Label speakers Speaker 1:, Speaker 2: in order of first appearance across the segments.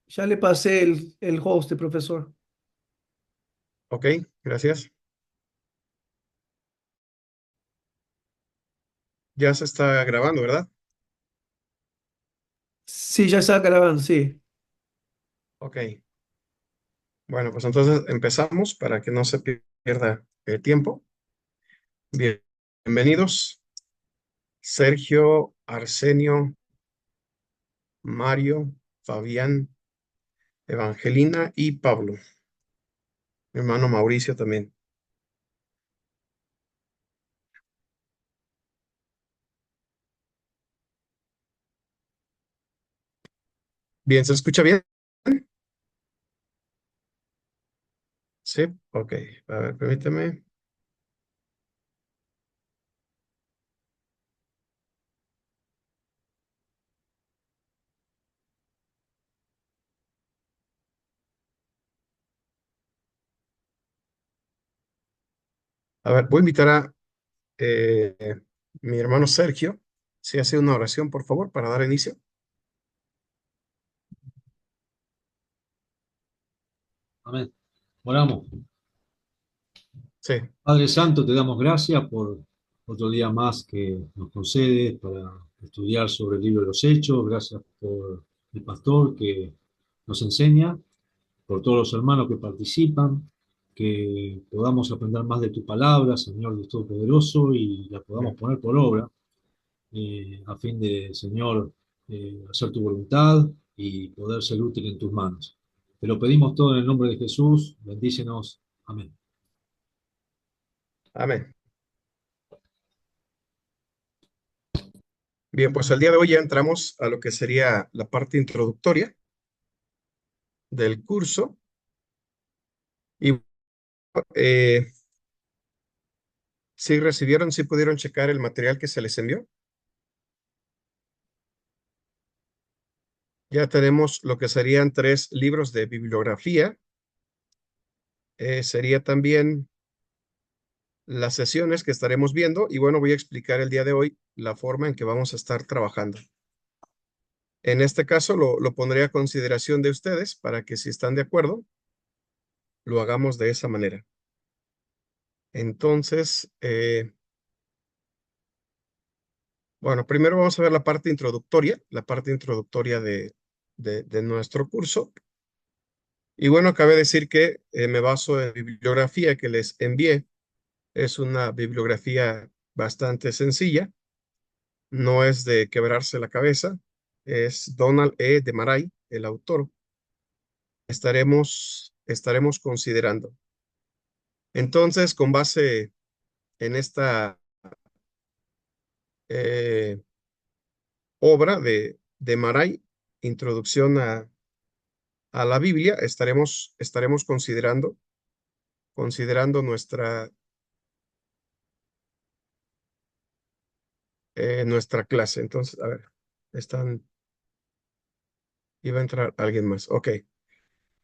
Speaker 1: Ya le pasé el host, profesor.
Speaker 2: Ok, gracias. Ya se está grabando, ¿verdad?
Speaker 1: Sí, ya está grabando, sí.
Speaker 2: Ok. Bueno, pues entonces empezamos para que no se pierda el tiempo. Bienvenidos, Sergio, Arsenio, Mario, Fabián, Evangelina y Pablo. Mi hermano Mauricio también. Bien, ¿se escucha bien? Sí, ok. A ver, permíteme. A ver, voy a invitar a mi hermano Sergio. Si hace una oración, por favor, para dar inicio.
Speaker 3: Amén. Oramos.
Speaker 2: Sí,
Speaker 3: Padre Santo, te damos gracias por otro día más que nos concedes para estudiar sobre el libro de los Hechos. Gracias por el pastor que nos enseña, por todos los hermanos que participan, que podamos aprender más de tu palabra, Señor Dios Todopoderoso, y la podamos
Speaker 2: bien.
Speaker 3: poner por obra, a fin de, Señor, hacer tu voluntad y poder ser útil en tus manos. Te lo pedimos todo en el nombre de Jesús. Bendícenos. Amén.
Speaker 2: Amén. Bien, pues el día de hoy ya entramos a lo que sería la parte introductoria del curso. Y eh, si recibieron, si pudieron checar el material que se les envió. Ya tenemos lo que serían 3 libros de bibliografía. Sería también las sesiones que estaremos viendo. Y bueno, voy a explicar el día de hoy la forma en que vamos a estar trabajando. En este caso lo pondré a consideración de ustedes para que si están de acuerdo, lo hagamos de esa manera. Entonces, bueno, primero vamos a ver la parte introductoria de nuestro curso. Y bueno, cabe decir que me baso en la bibliografía que les envié. Es una bibliografía bastante sencilla, no es de quebrarse la cabeza. Es Donald E. de Maray, el autor. Estaremos considerando. Entonces, con base en esta eh, obra de Maray, Introducción a la Biblia, estaremos considerando nuestra clase. Entonces, a ver, iba a entrar alguien más. Ok.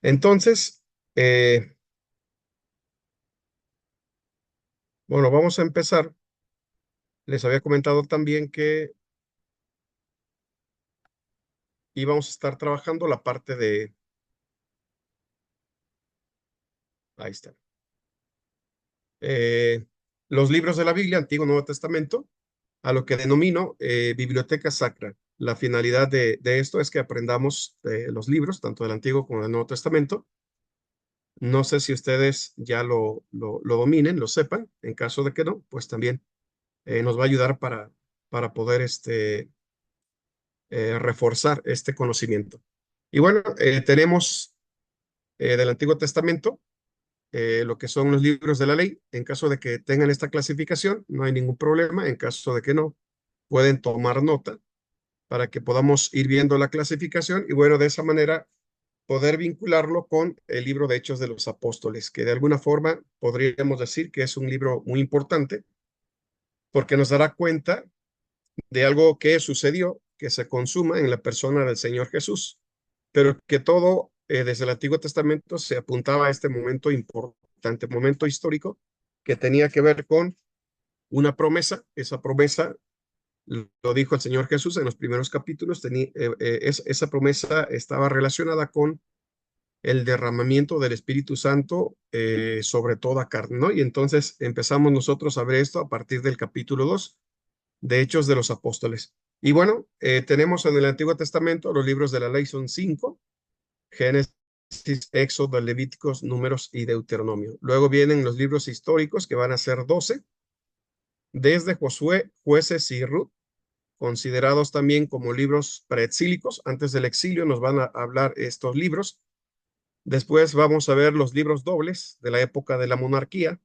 Speaker 2: Entonces, eh, bueno, vamos a empezar. Les había comentado también que íbamos a estar trabajando la parte ahí está, eh, los libros de la Biblia, Antiguo y Nuevo Testamento, a lo que denomino biblioteca sacra. La finalidad de esto es que aprendamos los libros, tanto del Antiguo como del Nuevo Testamento. No sé si ustedes ya lo dominen, lo sepan. En caso de que no, pues también nos va a ayudar para poder reforzar este conocimiento. Y bueno, tenemos del Antiguo Testamento lo que son los libros de la ley. En caso de que tengan esta clasificación, no hay ningún problema. En caso de que no, pueden tomar nota para que podamos ir viendo la clasificación y bueno, de esa manera poder vincularlo con el libro de Hechos de los Apóstoles, que de alguna forma podríamos decir que es un libro muy importante porque nos dará cuenta de algo que sucedió, que se consuma en la persona del Señor Jesús, pero que todo desde el Antiguo Testamento se apuntaba a este momento importante, momento histórico que tenía que ver con una promesa. Esa promesa Lo dijo el Señor Jesús en los primeros capítulos. Esa promesa estaba relacionada con el derramamiento del Espíritu Santo sobre toda carne, ¿no? Y entonces empezamos nosotros a ver esto a partir del capítulo 2 de Hechos de los Apóstoles. Y bueno, tenemos en el Antiguo Testamento los libros de la ley son 5: Génesis, Éxodo, Levíticos, Números y Deuteronomio. Luego vienen los libros históricos, que van a ser 12, desde Josué, Jueces y Ruth, considerados también como libros preexílicos. Antes del exilio nos van a hablar estos libros. Después vamos a ver los libros dobles de la época de la monarquía: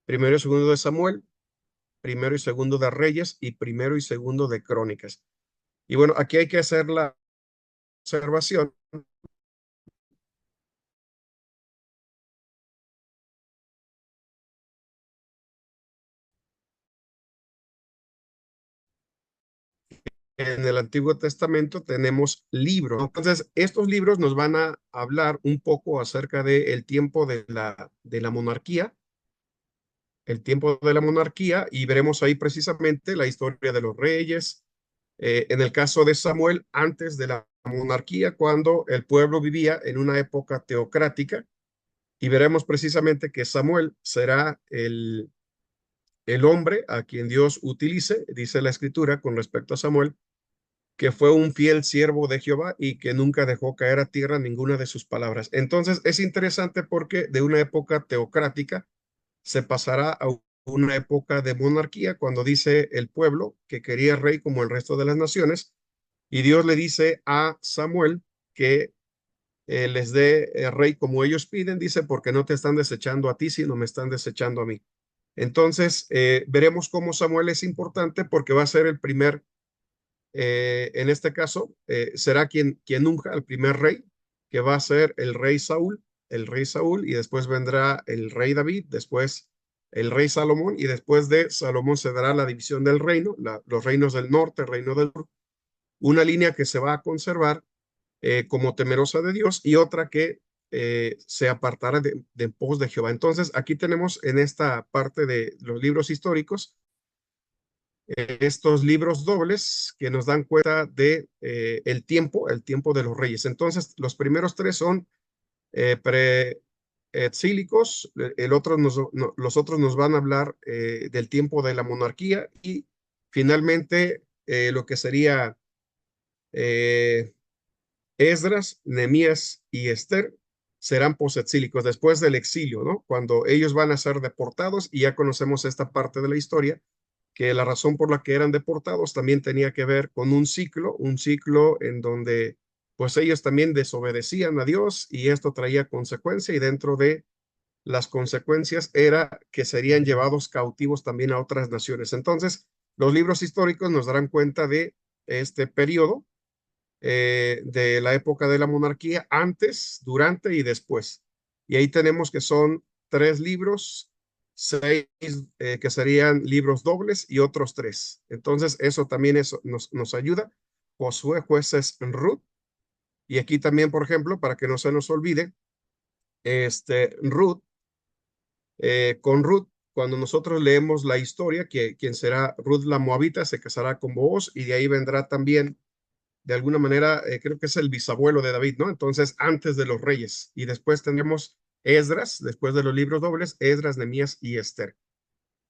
Speaker 2: primero y segundo de Samuel, primero y segundo de Reyes y primero y segundo de Crónicas. Y bueno, aquí hay que hacer la observación. En el Antiguo Testamento tenemos libros. Entonces, estos libros nos van a hablar un poco acerca del tiempo de la monarquía, el tiempo de la monarquía, y veremos ahí precisamente la historia de los reyes. En el caso de Samuel, antes de la monarquía, cuando el pueblo vivía en una época teocrática, y veremos precisamente que Samuel será el hombre a quien Dios utilice, dice la escritura con respecto a Samuel, que fue un fiel siervo de Jehová y que nunca dejó caer a tierra ninguna de sus palabras. Entonces es interesante porque de una época teocrática se pasará a una época de monarquía, cuando dice el pueblo que quería rey como el resto de las naciones, y Dios le dice a Samuel que les dé rey como ellos piden, dice, porque no te están desechando a ti, sino me están desechando a mí. Entonces, veremos cómo Samuel es importante porque va a ser el primer, en este caso, será quien unja al primer rey, que va a ser el rey Saúl, y después vendrá el rey David, después el rey Salomón, y después de Salomón se dará la división del reino, los reinos del norte, el reino del sur, una línea que se va a conservar como temerosa de Dios y otra que se apartará de pos de Jehová. Entonces, aquí tenemos en esta parte de los libros históricos estos libros dobles que nos dan cuenta de el tiempo de los reyes. Entonces, los primeros tres son preexílicos, los otros nos van a hablar del tiempo de la monarquía, y finalmente lo que sería Esdras, Nehemías y Esther serán posexílicos después del exilio, ¿no? Cuando ellos van a ser deportados, y ya conocemos esta parte de la historia, que la razón por la que eran deportados también tenía que ver con un ciclo en donde pues ellos también desobedecían a Dios, y esto traía consecuencia, y dentro de las consecuencias era que serían llevados cautivos también a otras naciones. Entonces, los libros históricos nos darán cuenta de este periodo de la época de la monarquía, antes, durante y después. Y ahí tenemos que son 3 libros, 6 que serían libros dobles y otros 3. Entonces, eso también nos ayuda. Josué, Jueces, Ruth. Y aquí también, por ejemplo, para que no se nos olvide, Ruth, con Ruth, cuando nosotros leemos la historia, que quien será Ruth la Moabita, se casará con Booz, y de ahí vendrá también de alguna manera, creo que es el bisabuelo de David, ¿no? Entonces, antes de los reyes. Y después tendremos Esdras, después de los libros dobles, Esdras, Nehemías y Esther.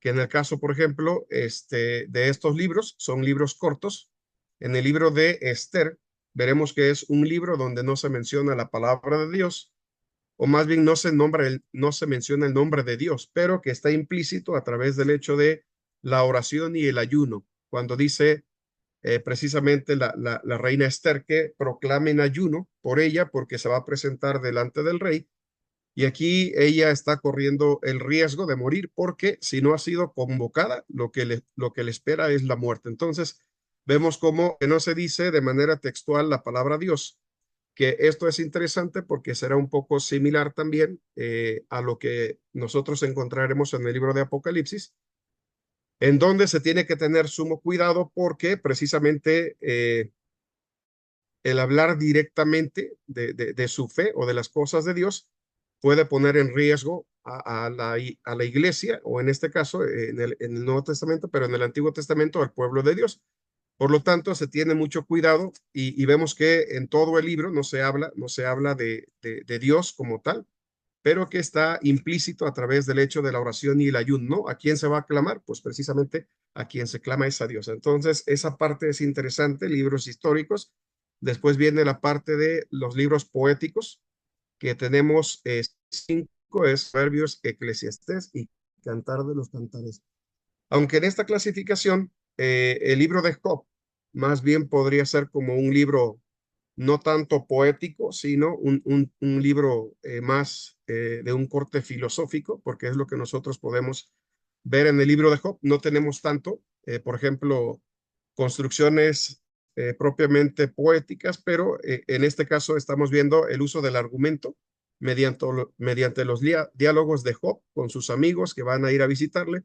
Speaker 2: Que en el caso, por ejemplo, de estos libros, son libros cortos. En el libro de Esther, veremos que es un libro donde no se menciona la palabra de Dios, o más bien no se menciona el nombre de Dios, pero que está implícito a través del hecho de la oración y el ayuno. Cuando dice precisamente la reina Esther que proclamen ayuno por ella, porque se va a presentar delante del rey, y aquí ella está corriendo el riesgo de morir, porque si no ha sido convocada, lo que le espera es la muerte. Entonces, vemos cómo que no se dice de manera textual la palabra Dios, que esto es interesante porque será un poco similar también a lo que nosotros encontraremos en el libro de Apocalipsis, en donde se tiene que tener sumo cuidado, porque precisamente el hablar directamente de su fe o de las cosas de Dios puede poner en riesgo a la iglesia, o en este caso en el Nuevo Testamento, pero en el Antiguo Testamento al pueblo de Dios. Por lo tanto, se tiene mucho cuidado y vemos que en todo el libro no se habla de Dios como tal, pero que está implícito a través del hecho de la oración y el ayuno, ¿no? ¿A quién se va a clamar? Pues precisamente a quien se clama es a Dios. Entonces, esa parte es interesante, libros históricos. Después viene la parte de los libros poéticos, que tenemos 5, es Proverbios, Eclesiastés y Cantar de los Cantares. Aunque en esta clasificación, el libro de Job más bien podría ser como un libro no tanto poético, sino un libro más de un corte filosófico, porque es lo que nosotros podemos ver en el libro de Job. No tenemos tanto, por ejemplo, construcciones propiamente poéticas, pero en este caso estamos viendo el uso del argumento mediante los diálogos de Job con sus amigos que van a ir a visitarle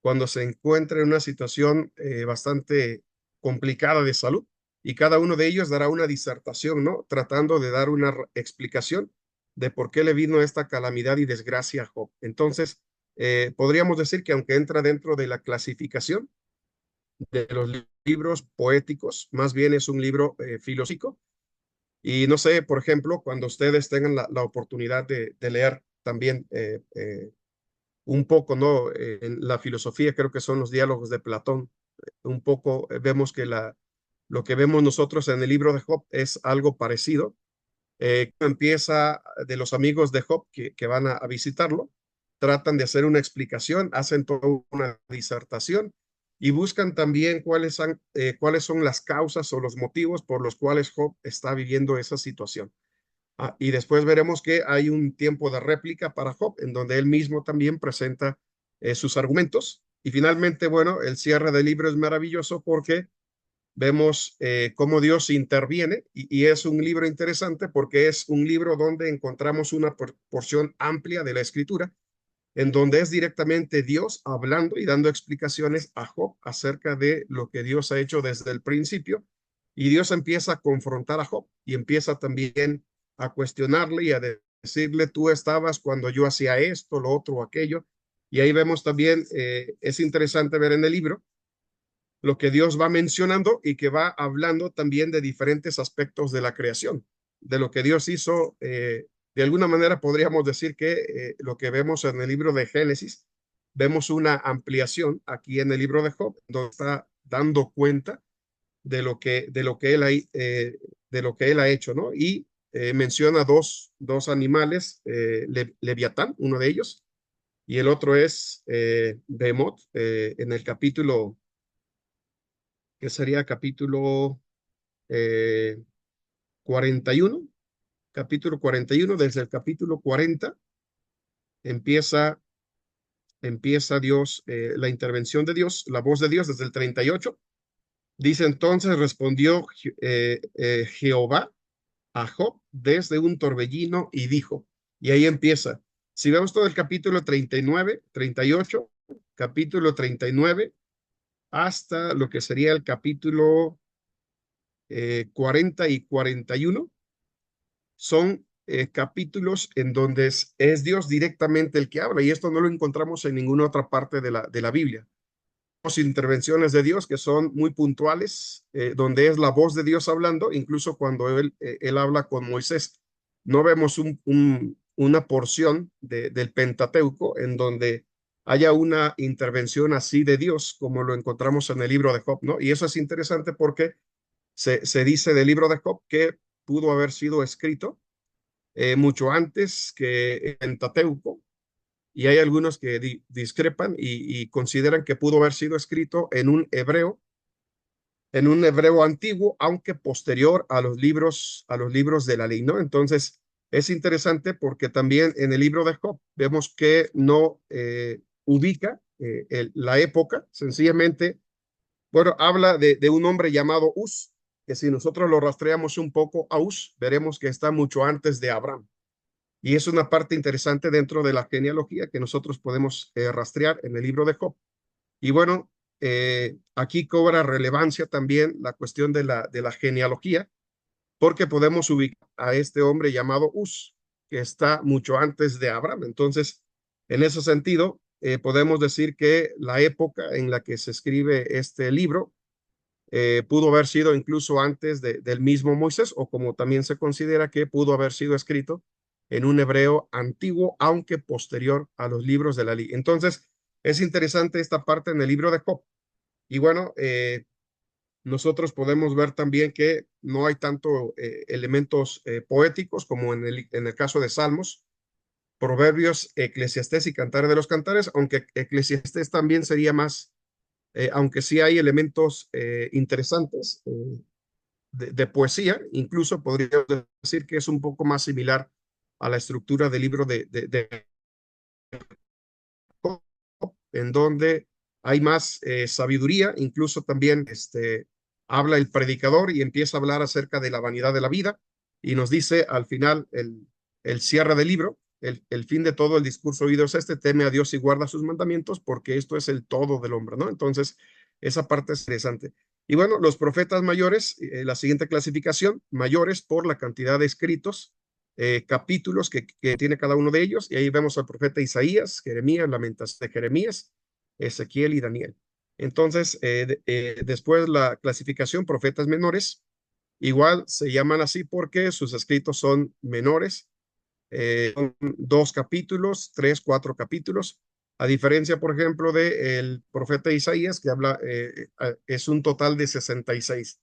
Speaker 2: cuando se encuentra en una situación bastante complicada de salud, y cada uno de ellos dará una disertación, ¿no? Tratando de dar una explicación de por qué le vino esta calamidad y desgracia a Job. Entonces, podríamos decir que aunque entra dentro de la clasificación de los libros poéticos, más bien es un libro filosófico. Y no sé, por ejemplo, cuando ustedes tengan la oportunidad de leer también un poco, ¿no? En la filosofía creo que son los diálogos de Platón. Un poco vemos que lo que vemos nosotros en el libro de Job es algo parecido. Empieza de los amigos de Job que van a visitarlo, tratan de hacer una explicación, hacen toda una disertación y buscan también cuáles son las causas o los motivos por los cuales Job está viviendo esa situación. Y después veremos que hay un tiempo de réplica para Job, en donde él mismo también presenta sus argumentos. Y finalmente, bueno, el cierre del libro es maravilloso porque vemos cómo Dios interviene y es un libro interesante porque es un libro donde encontramos una porción amplia de la escritura, en donde es directamente Dios hablando y dando explicaciones a Job acerca de lo que Dios ha hecho desde el principio. Y Dios empieza a confrontar a Job y empieza también a cuestionarle y a decirle, tú estabas cuando yo hacía esto, lo otro, aquello. Y ahí vemos también, es interesante ver en el libro lo que Dios va mencionando y que va hablando también de diferentes aspectos de la creación, de lo que Dios hizo. De alguna manera podríamos decir que lo que vemos en el libro de Génesis, vemos una ampliación aquí en el libro de Job, donde está dando cuenta de lo que él ha hecho, ¿no? Y menciona dos animales, Leviatán, uno de ellos, y el otro es Behemoth, en el capítulo que sería capítulo eh, 41, capítulo 41, desde el capítulo 40 empieza, empieza Dios, la intervención de Dios, la voz de Dios desde el 38. Dice entonces, respondió Jehová a Job desde un torbellino y dijo, y ahí empieza. Si vemos todo el capítulo 39, 38, capítulo 39, hasta lo que sería el capítulo 40 y 41, son capítulos en donde es Dios directamente el que habla, y esto no lo encontramos en ninguna otra parte de la Biblia. Tenemos intervenciones de Dios que son muy puntuales, donde es la voz de Dios hablando, incluso cuando él habla con Moisés. No vemos una porción del Pentateuco en donde haya una intervención así de Dios como lo encontramos en el libro de Job, ¿no? Y eso es interesante porque se dice del libro de Job que pudo haber sido escrito mucho antes que el Pentateuco, y hay algunos que discrepan y consideran que pudo haber sido escrito en un hebreo antiguo, aunque posterior a los libros de la ley, ¿no? Entonces, es interesante porque también en el libro de Job vemos que no ubica la época, sencillamente, bueno, habla de un hombre llamado Uz, que si nosotros lo rastreamos un poco a Uz, veremos que está mucho antes de Abraham. Y es una parte interesante dentro de la genealogía que nosotros podemos rastrear en el libro de Job. Y bueno, aquí cobra relevancia también la cuestión de la genealogía, porque podemos ubicar a este hombre llamado Uz, que está mucho antes de Abraham. Entonces, en ese sentido, podemos decir que la época en la que se escribe este libro pudo haber sido incluso antes del mismo Moisés, o como también se considera que pudo haber sido escrito en un hebreo antiguo, aunque posterior a los libros de la ley. Entonces, es interesante esta parte en el libro de Job. Y bueno, nosotros podemos ver también que no hay tanto elementos poéticos como en el caso de Salmos, Proverbios, Eclesiastés y Cantares de los Cantares, aunque Eclesiastés también sería más, aunque sí hay elementos interesantes de poesía, incluso podría decir que es un poco más similar a la estructura del libro de Job, en donde hay más sabiduría, incluso también habla el predicador y empieza a hablar acerca de la vanidad de la vida y nos dice al final el cierre del libro, el fin de todo el discurso oído es este: teme a Dios y guarda sus mandamientos, porque esto es el todo del hombre, ¿no? Entonces, esa parte es interesante. Y bueno, los profetas mayores, la siguiente clasificación: mayores por la cantidad de escritos, capítulos que tiene cada uno de ellos, y ahí vemos al profeta Isaías, Jeremías, Lamentaciones de Jeremías, Ezequiel y Daniel. Entonces, después la clasificación: profetas menores, igual se llaman así porque sus escritos son menores, son 2 capítulos, 3, 4 capítulos, a diferencia, por ejemplo, del profeta Isaías, que habla, es un total de 66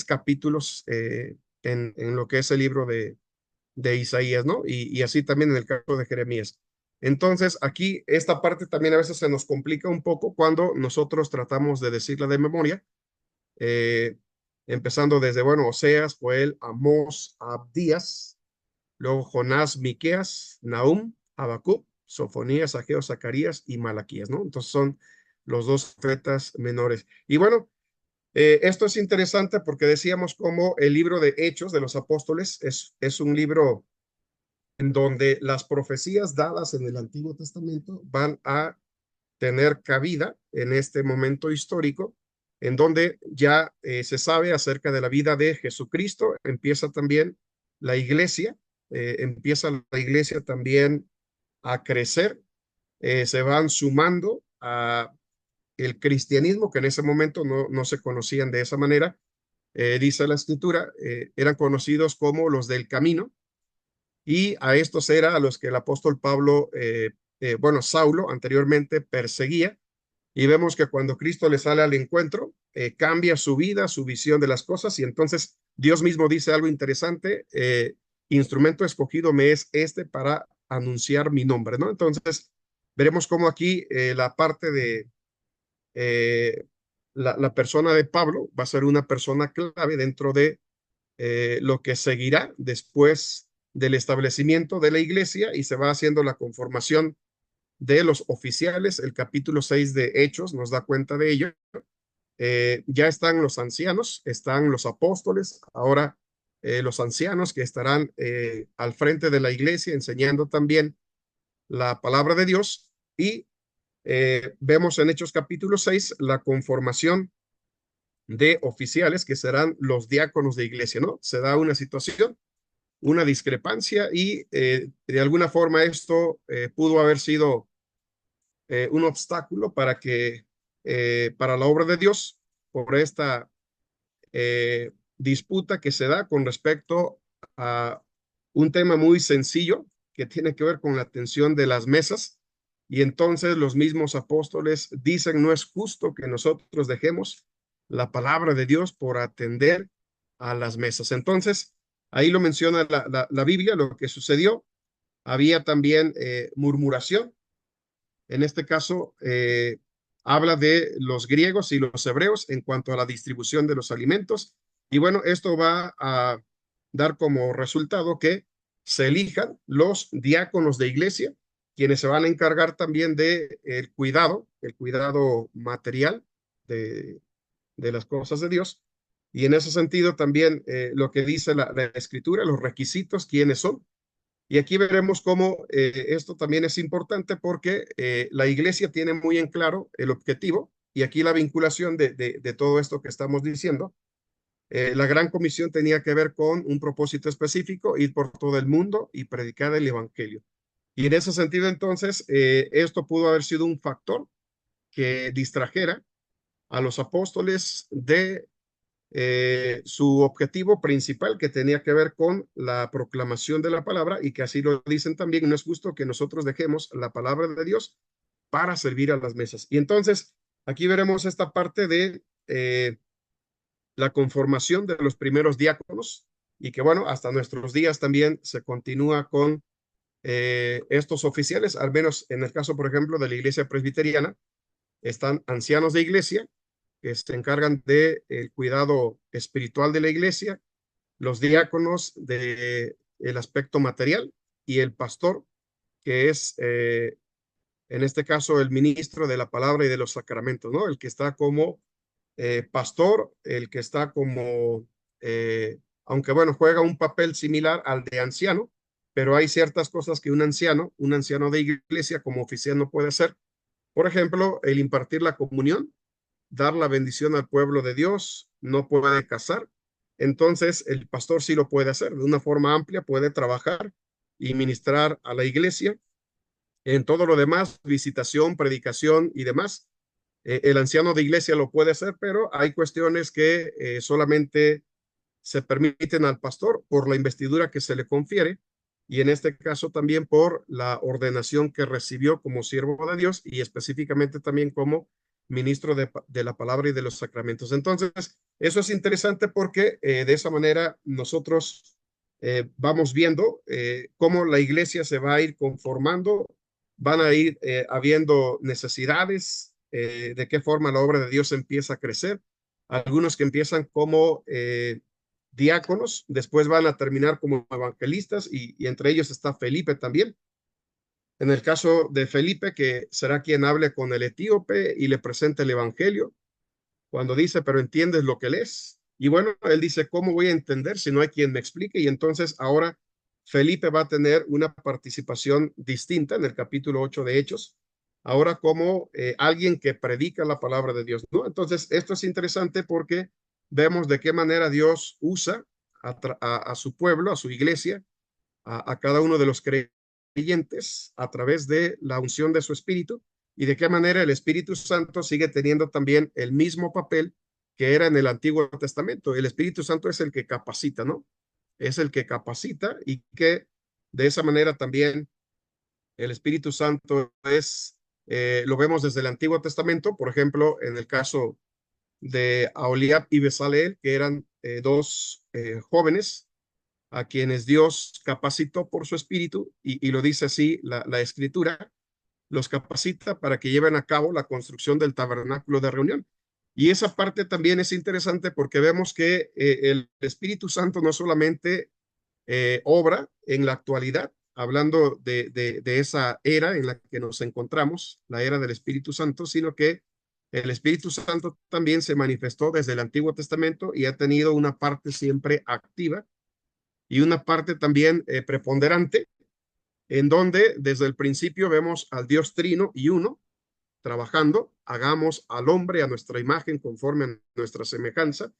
Speaker 2: capítulos en lo que es el libro de Isaías, ¿no? Y así también en el caso de Jeremías. Entonces, aquí esta parte también a veces se nos complica un poco cuando nosotros tratamos de decirla de memoria, eh, empezando desde, bueno, Oseas, Joel, Amós, Abdías, luego Jonás, Miqueas, Nahum, Habacuc, Sofonías, Ageo, Zacarías y Malaquías, ¿no? Entonces son los 2 profetas menores. Y bueno, esto es interesante porque decíamos como el libro de Hechos de los Apóstoles es un libro en donde las profecías dadas en el Antiguo Testamento van a tener cabida en este momento histórico, en donde ya se sabe acerca de la vida de Jesucristo. Empieza también la iglesia, empieza la iglesia también a crecer, se van sumando a el cristianismo, que en ese momento no se conocían de esa manera. Dice la escritura, eran conocidos como los del camino, y a estos era a los que el apóstol Pablo, bueno, Saulo anteriormente perseguía, y vemos que cuando Cristo le sale al encuentro, cambia su vida, su visión de las cosas, y entonces Dios mismo dice algo interesante: instrumento escogido me es este para anunciar mi nombre, ¿no? Entonces, veremos cómo aquí la parte de la persona de Pablo va a ser una persona clave dentro de lo que seguirá después del establecimiento de la iglesia, y se va haciendo la conformación de los oficiales. El capítulo 6 de Hechos nos da cuenta de ello. Ya están los ancianos, están los apóstoles, ahora los ancianos que estarán al frente de la iglesia enseñando también la palabra de Dios, y vemos en Hechos capítulo 6 la conformación de oficiales que serán los diáconos de iglesia, ¿no? Se da una situación, una discrepancia, y de alguna forma esto pudo haber sido un obstáculo para la obra de Dios, por esta disputa que se da con respecto a un tema muy sencillo que tiene que ver con la atención de las mesas. Y entonces los mismos apóstoles dicen: no es justo que nosotros dejemos la palabra de Dios por atender a las mesas. Entonces, ahí lo menciona la Biblia, lo que sucedió. Había también murmuración. En este caso, habla de los griegos y los hebreos en cuanto a la distribución de los alimentos. Y bueno, esto va a dar como resultado que se elijan los diáconos de iglesia, quienes se van a encargar también de el cuidado material de las cosas de Dios. Y en ese sentido también lo que dice la escritura, los requisitos, quiénes son. Y aquí veremos cómo esto también es importante porque la iglesia tiene muy en claro el objetivo, y aquí la vinculación de todo esto que estamos diciendo. La gran comisión tenía que ver con un propósito específico: ir por todo el mundo y predicar el evangelio. Y en ese sentido, entonces, esto pudo haber sido un factor que distrajera a los apóstoles de su objetivo principal, que tenía que ver con la proclamación de la palabra, y que así lo dicen también: no es justo que nosotros dejemos la palabra de Dios para servir a las mesas. Y entonces aquí veremos esta parte de la conformación de los primeros diáconos, y que bueno, hasta nuestros días también se continúa con estos oficiales, al menos en el caso, por ejemplo, de la iglesia presbiteriana. Están ancianos de iglesia que se encargan del cuidado espiritual de la iglesia, los diáconos de el aspecto material, y el pastor, que es en este caso el ministro de la palabra y de los sacramentos, ¿no? El que está como pastor, el que está como, aunque bueno, juega un papel similar al de anciano, pero hay ciertas cosas que un anciano de iglesia como oficial no puede hacer. Por ejemplo, el impartir la comunión, dar la bendición al pueblo de Dios, no puede casar. Entonces, el pastor sí lo puede hacer de una forma amplia, puede trabajar y ministrar a la iglesia. En todo lo demás, visitación, predicación y demás, el anciano de iglesia lo puede hacer, pero hay cuestiones que solamente se permiten al pastor por la investidura que se le confiere, y en este caso también por la ordenación que recibió como siervo de Dios, y específicamente también como ministro de la palabra y de los sacramentos. Entonces, eso es interesante porque de esa manera nosotros vamos viendo cómo la iglesia se va a ir conformando, van a ir habiendo necesidades, de qué forma la obra de Dios empieza a crecer. Algunos que empiezan como diáconos, después van a terminar como evangelistas, y entre ellos está Felipe también. En el caso de Felipe, que será quien hable con el etíope y le presente el evangelio, cuando dice: pero ¿entiendes lo que lees? Y bueno, él dice: ¿cómo voy a entender si no hay quien me explique? Y entonces ahora Felipe va a tener una participación distinta en el capítulo 8 de Hechos, ahora como alguien que predica la palabra de Dios, ¿no? Entonces, esto es interesante porque vemos de qué manera Dios usa a su pueblo, a su iglesia, a cada uno de los creyentes a través de la unción de su espíritu, y de qué manera el Espíritu Santo sigue teniendo también el mismo papel que era en el Antiguo Testamento. El Espíritu Santo es el que capacita, ¿no? Es el que capacita, y que de esa manera también el Espíritu Santo es, lo vemos desde el Antiguo Testamento, por ejemplo, en el caso de Aholiab y Bezaleel, que eran dos jóvenes a quienes Dios capacitó por su espíritu, y lo dice así la escritura: los capacita para que lleven a cabo la construcción del tabernáculo de reunión. Y esa parte también es interesante porque vemos que el Espíritu Santo no solamente obra en la actualidad, hablando de esa era en la que nos encontramos, la era del Espíritu Santo, sino que el Espíritu Santo también se manifestó desde el Antiguo Testamento y ha tenido una parte siempre activa y una parte también preponderante, en donde desde el principio vemos al Dios trino y uno trabajando: hagamos al hombre a nuestra imagen, conforme a nuestra semejanza,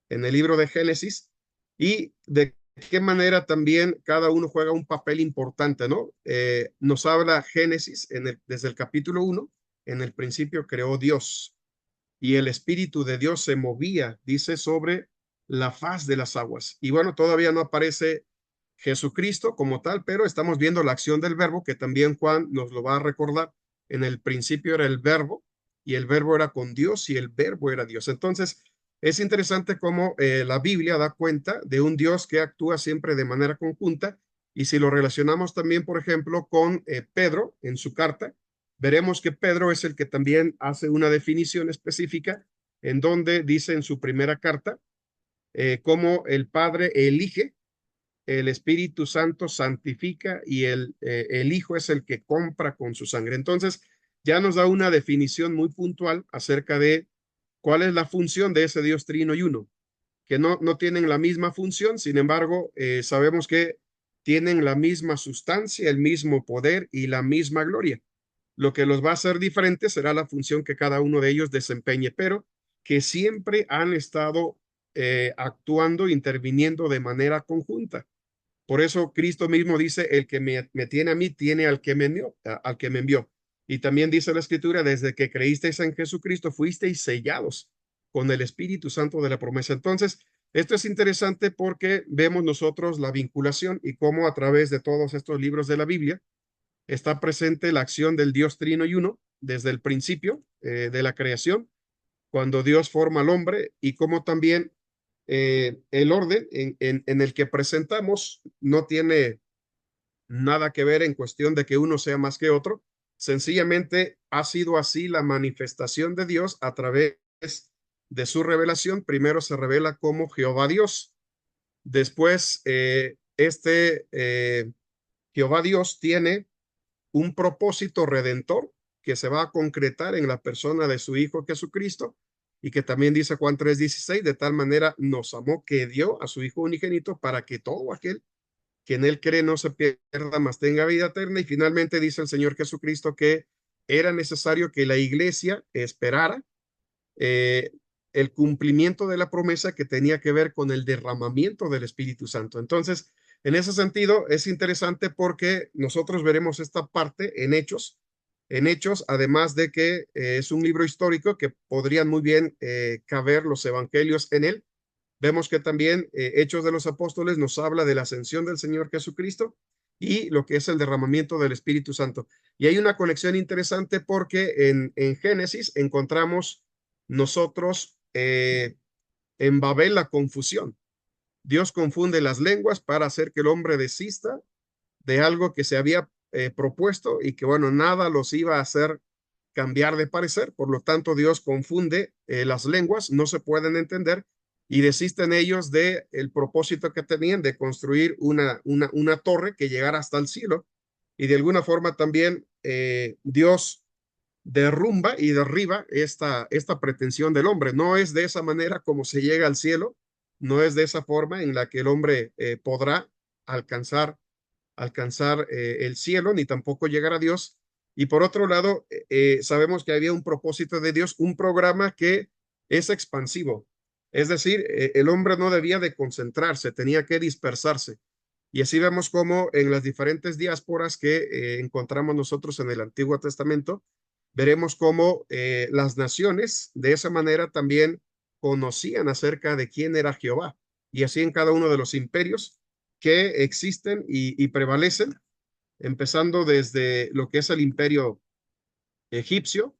Speaker 2: en el libro de Génesis, y de qué manera también cada uno juega un papel importante, ¿no? Nos habla Génesis desde el capítulo 1: en el principio creó Dios, y el Espíritu de Dios se movía, dice, sobre la faz de las aguas. Y bueno, todavía no aparece Jesucristo como tal, pero estamos viendo la acción del verbo, que también Juan nos lo va a recordar. En el principio era el verbo, y el verbo era con Dios, y el verbo era Dios. Entonces, es interesante cómo la Biblia da cuenta de un Dios que actúa siempre de manera conjunta. Y si lo relacionamos también, por ejemplo, con Pedro en su carta, veremos que Pedro es el que también hace una definición específica, en donde dice en su primera carta cómo el Padre elige, el Espíritu Santo santifica, y el Hijo es el que compra con su sangre. Entonces, ya nos da una definición muy puntual acerca de cuál es la función de ese Dios trino y uno, que no tienen la misma función, sin embargo, sabemos que tienen la misma sustancia, el mismo poder y la misma gloria. Lo que los va a hacer diferentes será la función que cada uno de ellos desempeñe, pero que siempre han estado actuando, interviniendo de manera conjunta. Por eso Cristo mismo dice: el que me tiene a mí, tiene al que me envió. Y también dice la Escritura, desde que creísteis en Jesucristo, fuisteis sellados con el Espíritu Santo de la promesa. Entonces, esto es interesante porque vemos nosotros la vinculación y cómo a través de todos estos libros de la Biblia está presente la acción del Dios Trino y Uno desde el principio de la creación, cuando Dios forma al hombre, y cómo también el orden en el que presentamos no tiene nada que ver en cuestión de que uno sea más que otro. Sencillamente ha sido así la manifestación de Dios a través de su revelación. Primero se revela como Jehová Dios. Después, Jehová Dios tiene un propósito redentor que se va a concretar en la persona de su Hijo Jesucristo, y que también dice Juan 3:16, de tal manera nos amó que dio a su Hijo unigénito para que todo aquel que en él cree no se pierda, mas tenga vida eterna. Y finalmente dice el Señor Jesucristo que era necesario que la iglesia esperara eh, el cumplimiento de la promesa que tenía que ver con el derramamiento del Espíritu Santo. Entonces, en ese sentido, es interesante porque nosotros veremos esta parte en Hechos. En Hechos, además de que es un libro histórico que podrían muy bien caber los evangelios en él, vemos que también Hechos de los Apóstoles nos habla de la ascensión del Señor Jesucristo y lo que es el derramamiento del Espíritu Santo. Y hay una conexión interesante porque en Génesis encontramos nosotros en Babel la confusión. Dios confunde las lenguas para hacer que el hombre desista de algo que se había propuesto y que, bueno, nada los iba a hacer cambiar de parecer. Por lo tanto, Dios confunde las lenguas, no se pueden entender, y desisten ellos de el propósito que tenían de construir una torre que llegara hasta el cielo. Y de alguna forma también Dios derrumba y derriba esta pretensión del hombre. No es de esa manera como se llega al cielo, no es de esa forma en la que el hombre podrá alcanzar el cielo, ni tampoco llegar a Dios. Y por otro lado, sabemos que había un propósito de Dios, un programa que es expansivo. Es decir, el hombre no debía de concentrarse, tenía que dispersarse. Y así vemos cómo en las diferentes diásporas que encontramos nosotros en el Antiguo Testamento, veremos cómo las naciones de esa manera también conocían acerca de quién era Jehová. Y así en cada uno de los imperios que existen y prevalecen, empezando desde lo que es el imperio egipcio,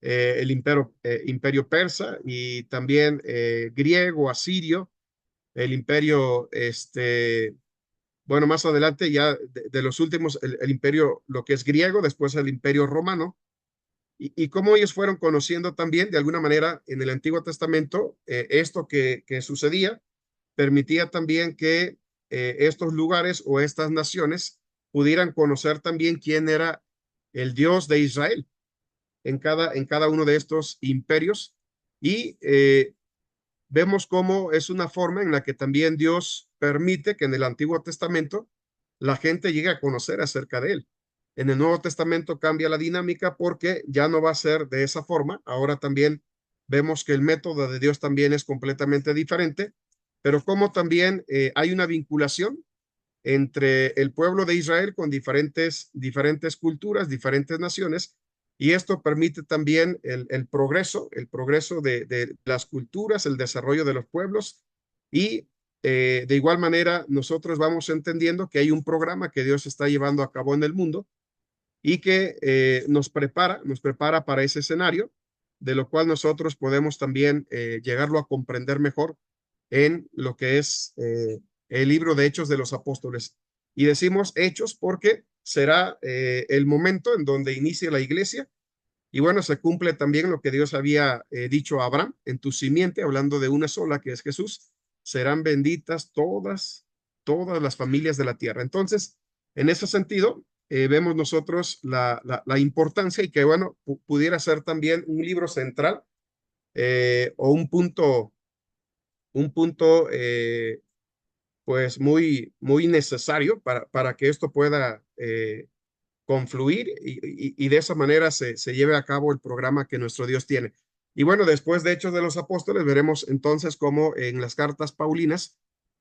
Speaker 2: el imperio persa, y también griego, asirio, el imperio, bueno, más adelante ya de los últimos, el imperio, lo que es griego, después el imperio romano, y cómo ellos fueron conociendo también de alguna manera en el Antiguo Testamento esto que sucedía, permitía también que estos lugares o estas naciones pudieran conocer también quién era el Dios de Israel en cada uno de estos imperios. Y vemos cómo es una forma en la que también Dios permite que en el Antiguo Testamento la gente llegue a conocer acerca de él. En el Nuevo Testamento cambia la dinámica porque ya no va a ser de esa forma. Ahora también vemos que el método de Dios también es completamente diferente, pero como también hay una vinculación entre el pueblo de Israel con diferentes culturas, diferentes naciones, y esto permite también el progreso de las culturas, el desarrollo de los pueblos, y de igual manera nosotros vamos entendiendo que hay un programa que Dios está llevando a cabo en el mundo y que nos prepara para ese escenario, de lo cual nosotros podemos también llegarlo a comprender mejor en lo que es el libro de Hechos de los Apóstoles. Y decimos Hechos porque será el momento en donde inicia la iglesia. Y bueno, se cumple también lo que Dios había dicho a Abraham: en tu simiente, hablando de una sola, que es Jesús, serán benditas todas las familias de la tierra. Entonces, en ese sentido, vemos nosotros la importancia, y que, bueno, pudiera ser también un libro central o un punto pues muy necesario para que esto pueda confluir y de esa manera se lleve a cabo el programa que nuestro Dios tiene. Y bueno, después de Hechos de los Apóstoles, veremos entonces cómo en las cartas paulinas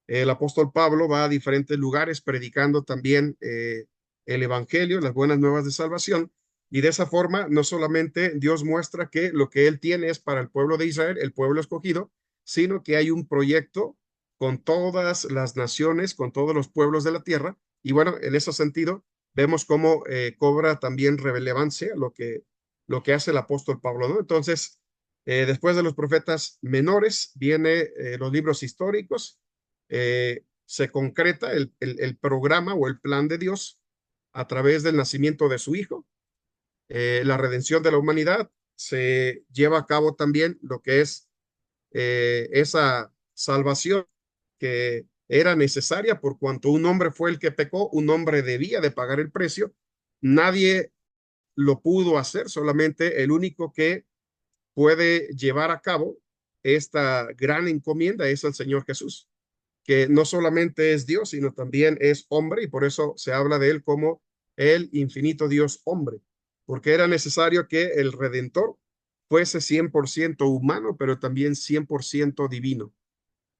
Speaker 2: el apóstol Pablo va a diferentes lugares predicando también el Evangelio, las buenas nuevas de salvación, Y de esa forma, no solamente Dios muestra que lo que Él tiene es para el pueblo de Israel, el pueblo escogido, sino que hay un proyecto con todas las naciones, con todos los pueblos de la tierra. Y bueno, en ese sentido, vemos cómo cobra también relevancia lo que hace el apóstol Pablo, ¿no? Entonces, después de los profetas menores, viene los libros históricos, se concreta el programa o el plan de Dios a través del nacimiento de su hijo, la redención de la humanidad, se lleva a cabo también lo que es esa salvación que era necesaria por cuanto un hombre fue el que pecó, un hombre debía de pagar el precio, nadie lo pudo hacer, solamente el único que puede llevar a cabo esta gran encomienda es el Señor Jesús, que no solamente es Dios, sino también es hombre, y por eso se habla de él como el infinito Dios hombre, porque era necesario que el Redentor fuese 100% humano, pero también 100% divino.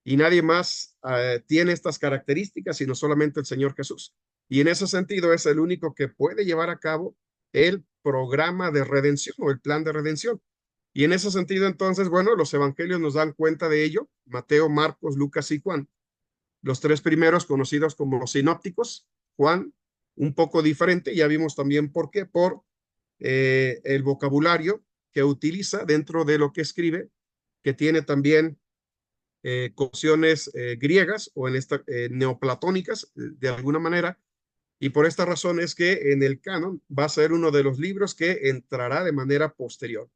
Speaker 2: Y nadie más tiene estas características, sino solamente el Señor Jesús. Y en ese sentido es el único que puede llevar a cabo el programa de redención o el plan de redención. Y en ese sentido, entonces, bueno, los evangelios nos dan cuenta de ello, Mateo, Marcos, Lucas y Juan. Los tres primeros conocidos como los sinópticos, Juan, un poco diferente, ya vimos también por qué, por el vocabulario que utiliza dentro de lo que escribe, que tiene también cocciones griegas o en esta, neoplatónicas, de alguna manera, y por esta razón es que en el canon va a ser uno de los libros que entrará de manera posterior,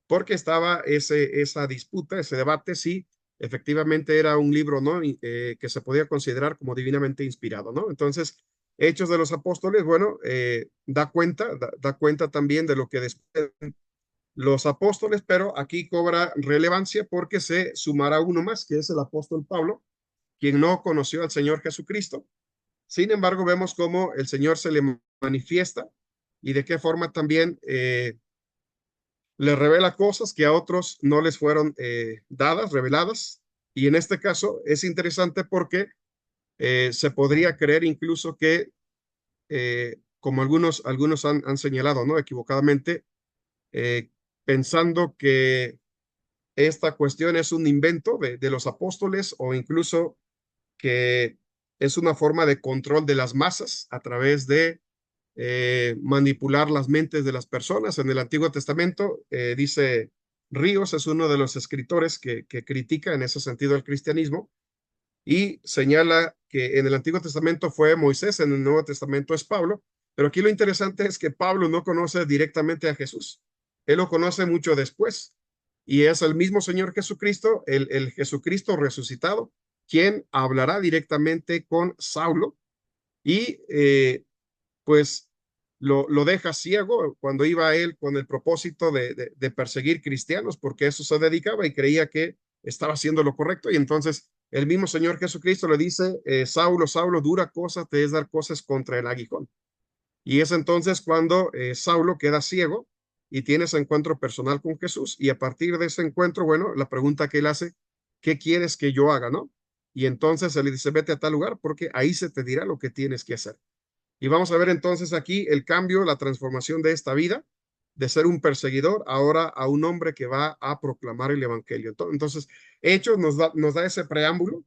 Speaker 2: porque estaba esa disputa, ese debate, si efectivamente era un libro, ¿no? Que se podía considerar como divinamente inspirado, ¿no? Entonces, Hechos de los Apóstoles, bueno, da cuenta también de lo que después los apóstoles, pero aquí cobra relevancia porque se sumará uno más, que es el apóstol Pablo, quien no conoció al Señor Jesucristo. Sin embargo, vemos cómo el Señor se le manifiesta y de qué forma también le revela cosas que a otros no les fueron dadas, reveladas. Y en este caso es interesante porque se podría creer incluso que, como algunos han señalado, ¿no? Equivocadamente, eh, pensando que esta cuestión es un invento de los apóstoles o incluso que es una forma de control de las masas a través de manipular las mentes de las personas. En el Antiguo Testamento, dice Ríos, es uno de los escritores que critica en ese sentido el cristianismo y señala que en el Antiguo Testamento fue Moisés, en el Nuevo Testamento es Pablo, pero aquí lo interesante es que Pablo no conoce directamente a Jesús, él lo conoce mucho después y es el mismo Señor Jesucristo, el Jesucristo resucitado, quien hablará directamente con Saulo y pues lo deja ciego cuando iba a él con el propósito de perseguir cristianos, porque eso se dedicaba y creía que estaba haciendo lo correcto. Y entonces el mismo Señor Jesucristo le dice, Saulo, Saulo, dura cosa te es dar cosas contra el aguijón. Y es entonces cuando Saulo queda ciego y tiene ese encuentro personal con Jesús. Y a partir de ese encuentro, bueno, la pregunta que él hace, ¿qué quieres que yo haga, no? Y entonces él le dice, vete a tal lugar porque ahí se te dirá lo que tienes que hacer. Y vamos a ver entonces aquí el cambio, la transformación de esta vida, de ser un perseguidor ahora a un hombre que va a proclamar el evangelio. Entonces, Hechos nos da ese preámbulo,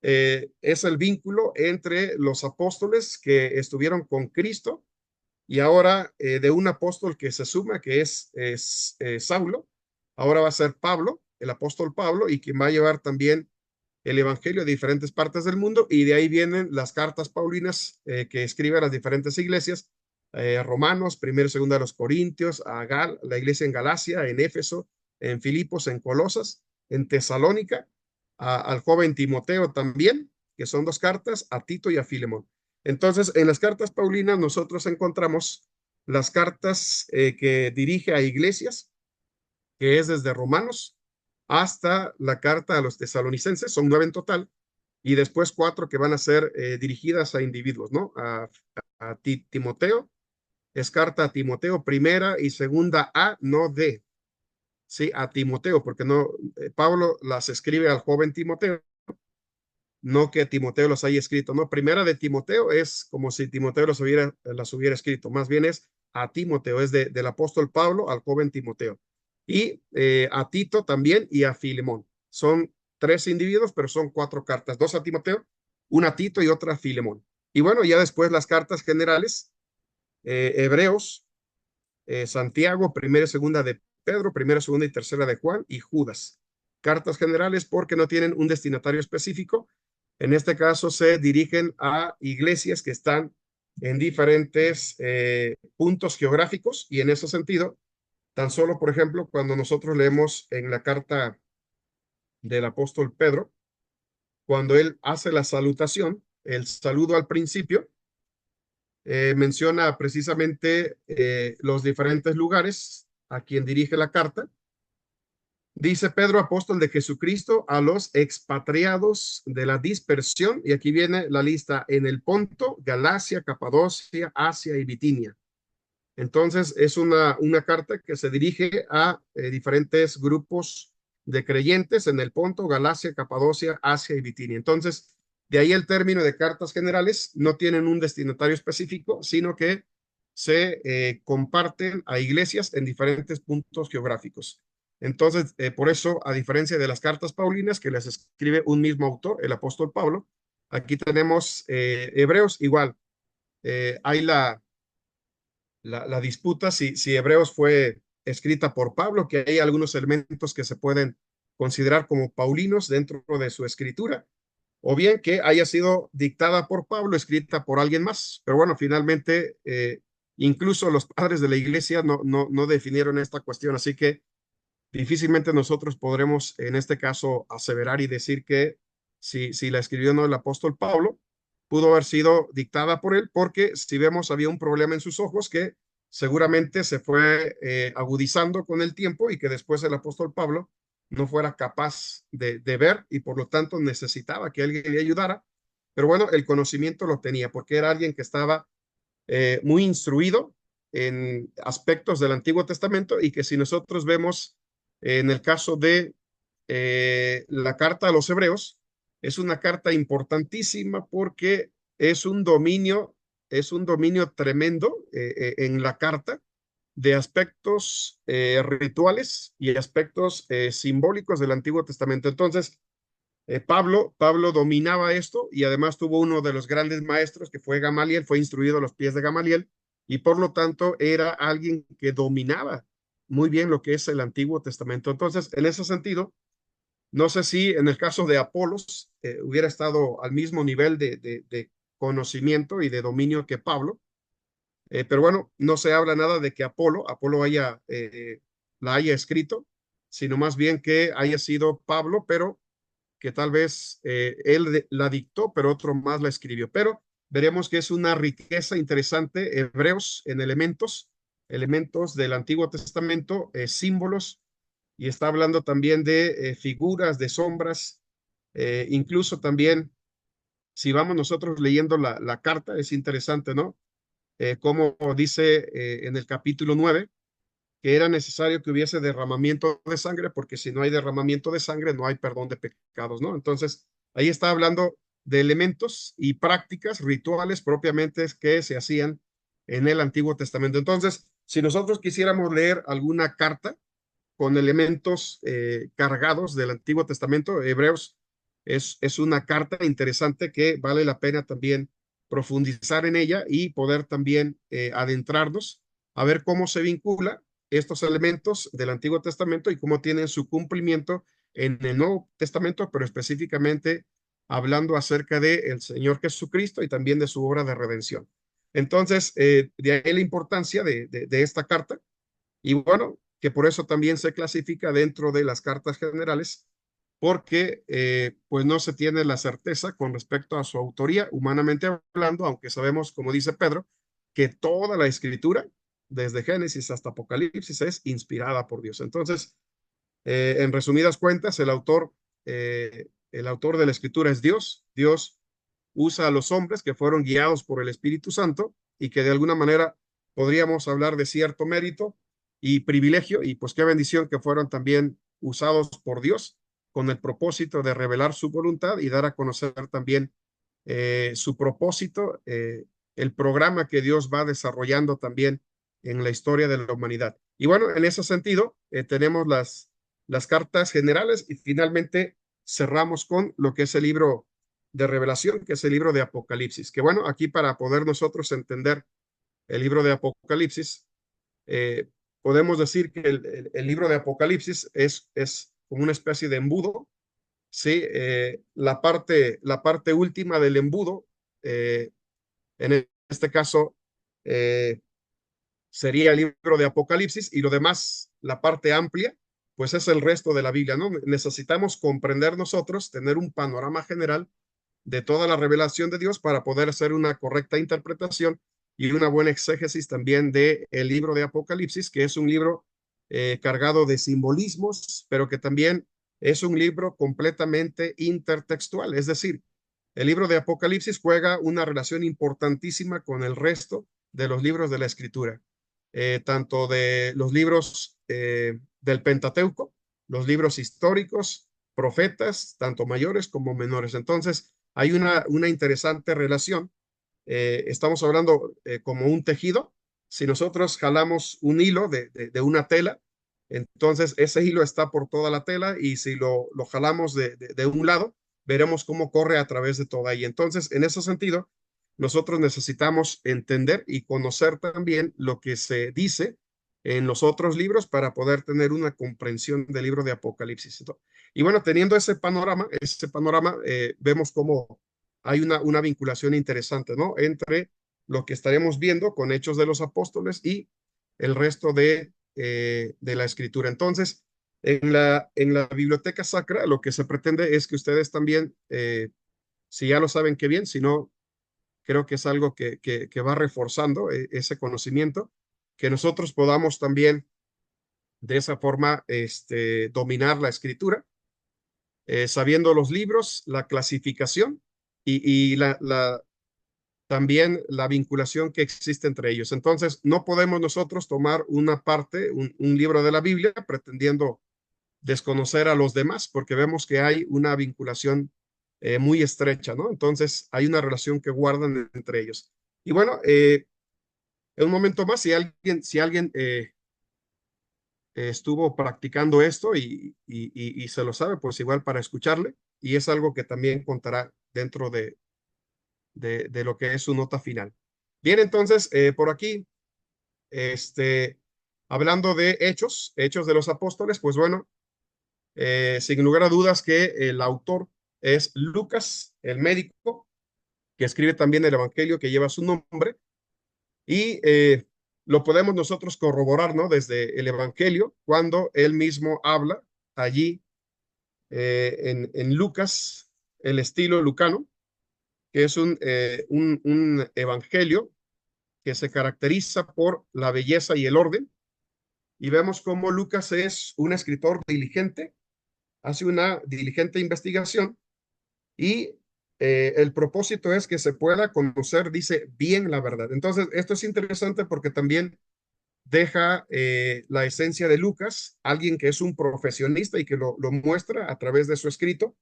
Speaker 2: es el vínculo entre los apóstoles que estuvieron con Cristo y ahora de un apóstol que se suma, que es Saulo, ahora va a ser Pablo, el apóstol Pablo, y quien va a llevar también el Evangelio a diferentes partes del mundo y de ahí vienen las cartas paulinas que escribe a las diferentes iglesias, Romanos, primero y segunda de los Corintios, la iglesia en Galacia, en Éfeso, en Filipos, en Colosas, en Tesalónica, al joven Timoteo también, que son dos cartas, a Tito y a Filemón. Entonces, en las cartas paulinas nosotros encontramos las cartas que dirige a iglesias, que es desde Romanos hasta la carta a los tesalonicenses, son 9 en total, y después 4 que van a ser dirigidas a individuos, ¿no? A Timoteo, es carta a Timoteo, primera y segunda A, no D, sí, a Timoteo, porque no, Pablo las escribe al joven Timoteo, no que Timoteo los haya escrito, no, primera de Timoteo es como si Timoteo las hubiera escrito, más bien es a Timoteo, es del apóstol Pablo al joven Timoteo. Y a Tito también y a Filemón. Son 3 individuos, pero son 4 cartas, 2 a Timoteo, una a Tito y otra a Filemón. Y bueno, ya después las cartas generales, Hebreos, Santiago, primera y segunda de Pedro, primera, segunda y tercera de Juan y Judas. Cartas generales porque no tienen un destinatario específico. En este caso se dirigen a iglesias que están en diferentes puntos geográficos y en ese sentido, tan solo, por ejemplo, cuando nosotros leemos en la carta del apóstol Pedro, cuando él hace la salutación, el saludo al principio, menciona precisamente los diferentes lugares a quien dirige la carta. Dice Pedro, apóstol de Jesucristo, a los expatriados de la dispersión, y aquí viene la lista, en el Ponto, Galacia, Capadocia, Asia y Bitinia. Entonces, es una carta que se dirige a diferentes grupos de creyentes en el Ponto, Galacia, Capadocia, Asia y Bitinia. Entonces, de ahí el término de cartas generales, no tienen un destinatario específico, sino que se comparten a iglesias en diferentes puntos geográficos. Entonces, por eso, a diferencia de las cartas paulinas que les escribe un mismo autor, el apóstol Pablo, aquí tenemos Hebreos igual. Hay la disputa si Hebreos fue escrita por Pablo, que hay algunos elementos que se pueden considerar como paulinos dentro de su escritura, o bien que haya sido dictada por Pablo, escrita por alguien más. Pero bueno, finalmente, incluso los padres de la iglesia no definieron esta cuestión, así que difícilmente nosotros podremos en este caso aseverar y decir que si la escribió no el apóstol Pablo, pudo haber sido dictada por él, porque si vemos había un problema en sus ojos que seguramente se fue agudizando con el tiempo y que después el apóstol Pablo no fuera capaz de ver y por lo tanto necesitaba que alguien le ayudara. Pero bueno, el conocimiento lo tenía porque era alguien que estaba muy instruido en aspectos del Antiguo Testamento y que si nosotros vemos en el caso de la carta a los Hebreos, es una carta importantísima porque es un dominio tremendo en la carta de aspectos rituales y aspectos simbólicos del Antiguo Testamento. Entonces, Pablo dominaba esto y además tuvo uno de los grandes maestros que fue Gamaliel, fue instruido a los pies de Gamaliel y por lo tanto era alguien que dominaba muy bien lo que es el Antiguo Testamento. Entonces, en ese sentido, no sé si en el caso de Apolos hubiera estado al mismo nivel de conocimiento y de dominio que Pablo, pero bueno, no se habla nada de que Apolo la haya escrito, sino más bien que haya sido Pablo, pero que tal vez él la dictó, pero otro más la escribió. Pero veremos que es una riqueza interesante, Hebreos en elementos del Antiguo Testamento, símbolos, y está hablando también de figuras, de sombras, incluso también, si vamos nosotros leyendo la carta, es interesante, ¿no? Como dice en el capítulo 9, que era necesario que hubiese derramamiento de sangre, porque si no hay derramamiento de sangre, no hay perdón de pecados, ¿no? Entonces, ahí está hablando de elementos y prácticas rituales propiamente que se hacían en el Antiguo Testamento. Entonces, si nosotros quisiéramos leer alguna carta con elementos cargados del Antiguo Testamento, Hebreos es una carta interesante que vale la pena también profundizar en ella y poder también adentrarnos a ver cómo se vincula estos elementos del Antiguo Testamento y cómo tienen su cumplimiento en el Nuevo Testamento, pero específicamente hablando acerca del Señor Jesucristo y también de su obra de redención. Entonces, de ahí la importancia de esta carta. Y bueno, que por eso también se clasifica dentro de las cartas generales, porque pues no se tiene la certeza con respecto a su autoría, humanamente hablando, aunque sabemos, como dice Pedro, que toda la escritura, desde Génesis hasta Apocalipsis, es inspirada por Dios. Entonces, en resumidas cuentas, el autor de la escritura es Dios. Dios usa a los hombres que fueron guiados por el Espíritu Santo y que de alguna manera podríamos hablar de cierto mérito y privilegio, y pues qué bendición que fueron también usados por Dios con el propósito de revelar su voluntad y dar a conocer también su propósito, el programa que Dios va desarrollando también en la historia de la humanidad. Y bueno, en ese sentido, tenemos las cartas generales y finalmente cerramos con lo que es el libro de Revelación, que es el libro de Apocalipsis. Que bueno, aquí para poder nosotros entender el libro de Apocalipsis, eh, podemos decir que el libro de Apocalipsis es como una especie de embudo, ¿sí? La parte última del embudo, en este caso, sería el libro de Apocalipsis y lo demás, la parte amplia, pues es el resto de la Biblia, ¿no? Necesitamos comprender nosotros, tener un panorama general de toda la revelación de Dios para poder hacer una correcta interpretación y una buena exégesis también de el libro de Apocalipsis, que es un libro cargado de simbolismos, pero que también es un libro completamente intertextual, es decir, el libro de Apocalipsis juega una relación importantísima con el resto de los libros de la Escritura, tanto de los libros del Pentateuco, los libros históricos, profetas, tanto mayores como menores. Entonces, hay una interesante relación. Estamos hablando como un tejido. Si nosotros jalamos un hilo de una tela, entonces ese hilo está por toda la tela y si lo jalamos de un lado, veremos cómo corre a través de toda ella. Entonces, en ese sentido, nosotros necesitamos entender y conocer también lo que se dice en los otros libros para poder tener una comprensión del libro de Apocalipsis. Y bueno, teniendo ese panorama vemos cómo hay una vinculación interesante, ¿no? Entre lo que estaremos viendo con Hechos de los Apóstoles y el resto de la escritura. Entonces, en la biblioteca sacra, lo que se pretende es que ustedes también, si ya lo saben, qué bien, si no, creo que es algo que va reforzando ese conocimiento, que nosotros podamos también de esa forma dominar la escritura, sabiendo los libros, la clasificación y también la vinculación que existe entre ellos. Entonces, no podemos nosotros tomar una parte, un libro de la Biblia, pretendiendo desconocer a los demás, porque vemos que hay una vinculación muy estrecha, ¿no? Entonces, hay una relación que guardan entre ellos. Y bueno, en un momento más, si alguien estuvo practicando esto y se lo sabe, pues igual para escucharle, y es algo que también contará dentro de lo que es su nota final. Bien, entonces, por aquí, hablando de hechos de los apóstoles, pues bueno, sin lugar a dudas que el autor es Lucas, el médico, que escribe también el Evangelio que lleva su nombre, y lo podemos nosotros corroborar, ¿no? Desde el Evangelio, cuando él mismo habla allí en Lucas, el estilo lucano, que es un evangelio que se caracteriza por la belleza y el orden, y vemos cómo Lucas es un escritor diligente, hace una diligente investigación y el propósito es que se pueda conocer, dice, bien la verdad. Entonces, esto es interesante porque también deja la esencia de Lucas, alguien que es un profesionista y que lo muestra a través de su escrito.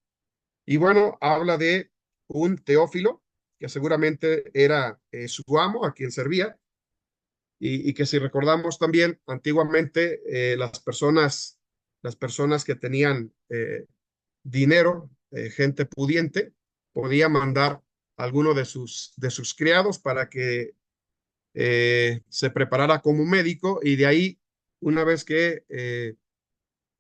Speaker 2: Y bueno, habla de un Teófilo, que seguramente era su amo, a quien servía, y que si recordamos también, antiguamente las personas que tenían dinero, gente pudiente, podía mandar a alguno de sus criados para que se preparara como médico y de ahí, una vez que